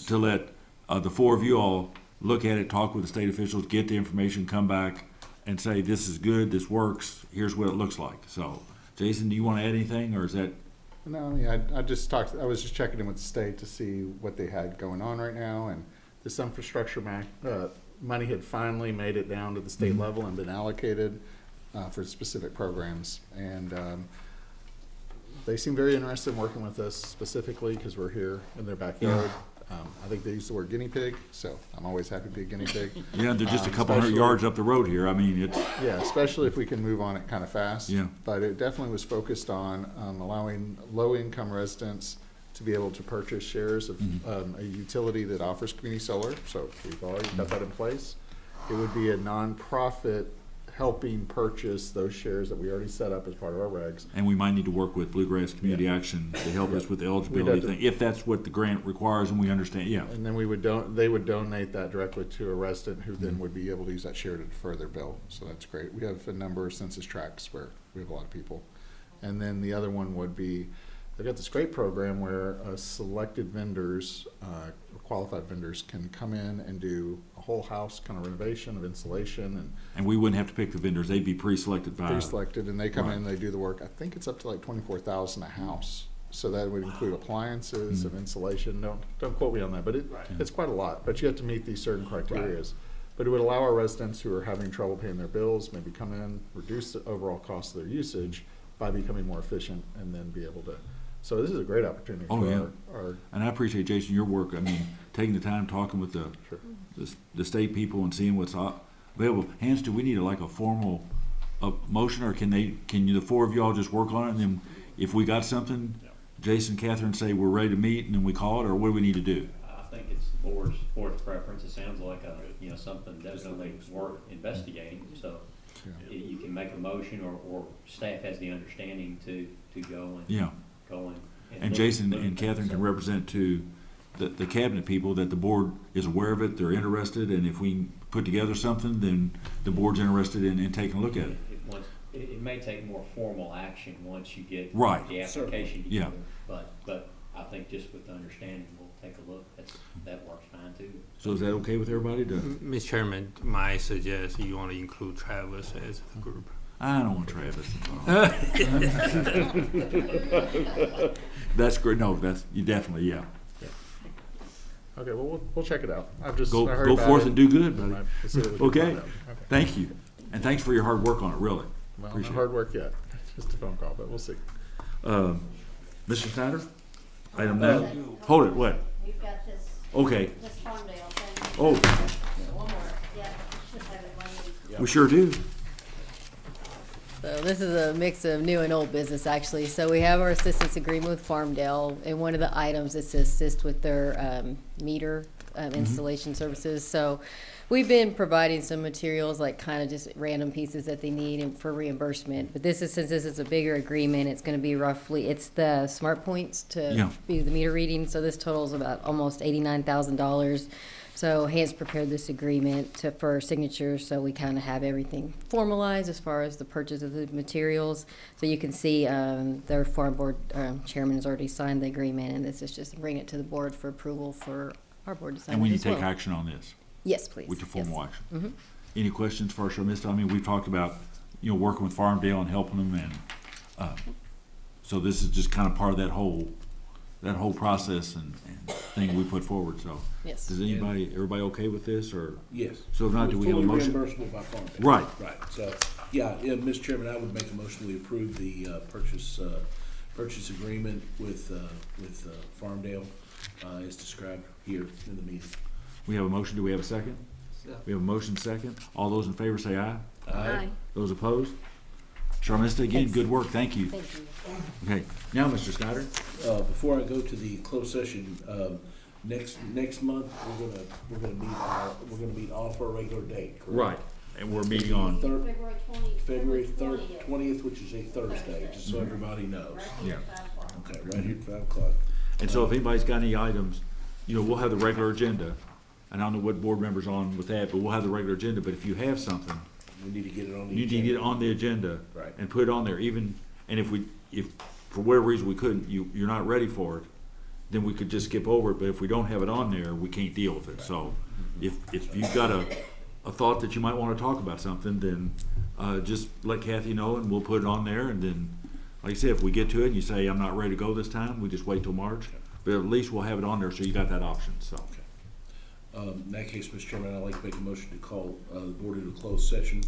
to let the four of you all look at it, talk with the state officials, get the information, come back and say, this is good, this works, here's what it looks like. So, Jason, do you want to add anything, or is that? No, I mean, I just talked, I was just checking in with the state to see what they had going on right now, and this infrastructure money had finally made it down to the state level and been allocated for specific programs. And they seem very interested in working with us specifically because we're here in their backyard. I think they use the word guinea pig, so I'm always happy to be a guinea pig. Yeah, they're just a couple hundred yards up the road here. I mean, it's... Yeah, especially if we can move on it kind of fast. Yeah. But it definitely was focused on allowing low-income residents to be able to purchase shares of a utility that offers community solar. So we've already got that in place. It would be a nonprofit helping purchase those shares that we already set up as part of our regs. And we might need to work with Bluegrass Community Action to help us with the eligibility thing, if that's what the grant requires and we understand, yeah. And then we would they would donate that directly to a resident who then would be able to use that share to defer their bill. So that's great. We have a number of census tracts where we have a lot of people. And then the other one would be, they've got this great program where selected vendors, qualified vendors, can come in and do a whole house kind of renovation of insulation. And we wouldn't have to pick the vendors, they'd be pre-selected by... Pre-selected, and they come in, they do the work. I think it's up to like $24,000 a house. So that would include appliances of insulation. Don't quote me on that, but it's quite a lot. But you have to meet these certain criteria. But it would allow our residents who are having trouble paying their bills, maybe come in, reduce the overall cost of their usage by becoming more efficient, and then be able to... So this is a great opportunity for our... And I appreciate, Jason, your work. I mean, taking the time, talking with the state people and seeing what's available. Hans, do we need like a formal motion, or can the four of y'all just work on it, and then if we got something, Jason, Catherine say we're ready to meet, and then we call it, or what do we need to do? I think it's the board's preference. It sounds like something definitely worth investigating. So you can make a motion, or staff has the understanding to go and go and Jason and Catherine can represent to the cabinet people that the board is aware of it, they're interested, and if we put together something, then the board's interested in taking a look at it. It may take more formal action once you get the application together. Yeah. But I think just with the understanding, we'll take a look. That works fine too. So is that okay with everybody? Mr. Chairman, might suggest you want to include Travis as a group. I don't want Travis involved. That's great. No, you definitely, Okay, well, we'll check it out. I've just go forth and do good, buddy. Okay. Thank you, and thanks for your hard work on it. Really, well, not hard work yet. Just a phone call, but we'll see. Mr. Snyder, item 9. Hold it. What? We've got this. Okay. This Farmdale thing. Oh. One more. Yeah, we should have it when we. We sure do. So this is a mix of new and old business, actually. So we have our assistance agreement with Farmdale, and one of the items is to assist with their meter installation services. So we've been providing some materials, like kind of just random pieces that they need for reimbursement. But since this is a bigger agreement, it's going to be it's the smart points to be the meter reading. So this totals about almost $89,000. So Hans prepared this agreement for signatures, so we kind of have everything formalized as far as the purchase of the materials. So you can see their farm board chairman has already signed the agreement, and this is just bringing it to the board for approval for our board to sign. And we it need as to take well. action on this. Yes, please. With the formal action. Mm-hmm. Any questions for us, Mr.? I mean, we've talked about working with Farmdale and helping them, and so this is just kind of part of that whole process and thing we put forward. So yes. Does everybody okay with this, or? Yes. So if not, do we have a motion? Fully reimbursable by Farmdale. Right. Right. So, Mr. Chairman, I would make a motion we approve the purchase agreement with Farmdale as described here in the meeting. We have a motion. Do we have a second? We have a motion second. All those in favor say aye. Aye. Those opposed? Sharmista, again, Thanks. good work. Thank you. Thank you. Okay. Now, Mr. Snyder. Before I go to the closed session, next month we're gonna meet off our regular date. Correct? Right. And we're meeting on, February 20th, which is a Thursday, just so everybody knows. yeah. Okay, right here at 5 o'clock. And so if anybody's got any items, you know, we'll have the regular agenda. And I don't know what board members on with that, but we'll have the regular agenda. But if you have something, We need to get it on the you need to get it on the agenda. Right. And put it on there, even, and if for whatever reason we couldn't, you're not ready for it, then we could just skip over it. But if we don't have it on there, we can't deal with it. So if you've got a thought that you might wanna talk about something, then, just let Kathy know and we'll put it on there. And then, like I said, if we get to it and you say, I'm not ready to go this time, we just wait till March. But at least we'll have it on there, so you got that option, so. In that case, Mr. Chairman, I'd like to make a motion to call the board into closed session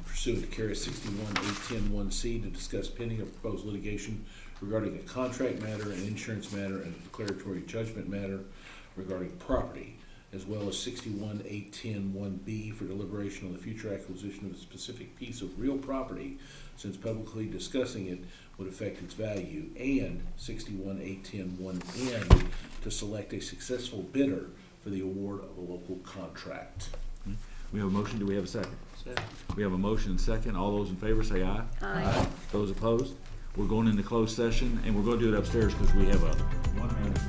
pursuant to carry 61-810-1C to discuss pending or proposed litigation regarding a contract matter, an insurance matter, and a declaratory judgment matter regarding property, as well as 61-810-1B for deliberation on the future acquisition of a specific piece of real property, since publicly discussing it would affect its value, and 61-810-1N to select a successful bidder for the award of a local contract. We have a motion, do we have a second? We have a motion and second. All those in favor say aye. Aye. Those opposed? We're going into closed session, and we're gonna do it upstairs because we have a 1 minute.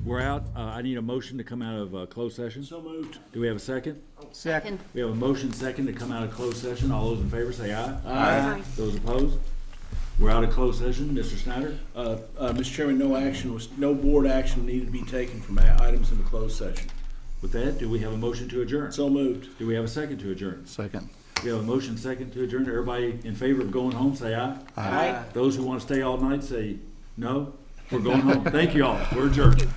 We're out. I need a motion to come out of closed session. So moved. Do we have a second? Second. We have a motion second to come out of closed session. All those in favor say aye. Aye. Those opposed? We're out of closed session. Mr. Snyder? Mr. Chairman, no board action needed to be taken from items in the closed session. With that, do we have a motion to adjourn? So moved. Do we have a second to adjourn? Second. We have a motion second to adjourn. Everybody in favor of going home, say aye. Aye. Those who want to stay all night, say no. We're going home. Thank you all. We're adjourned.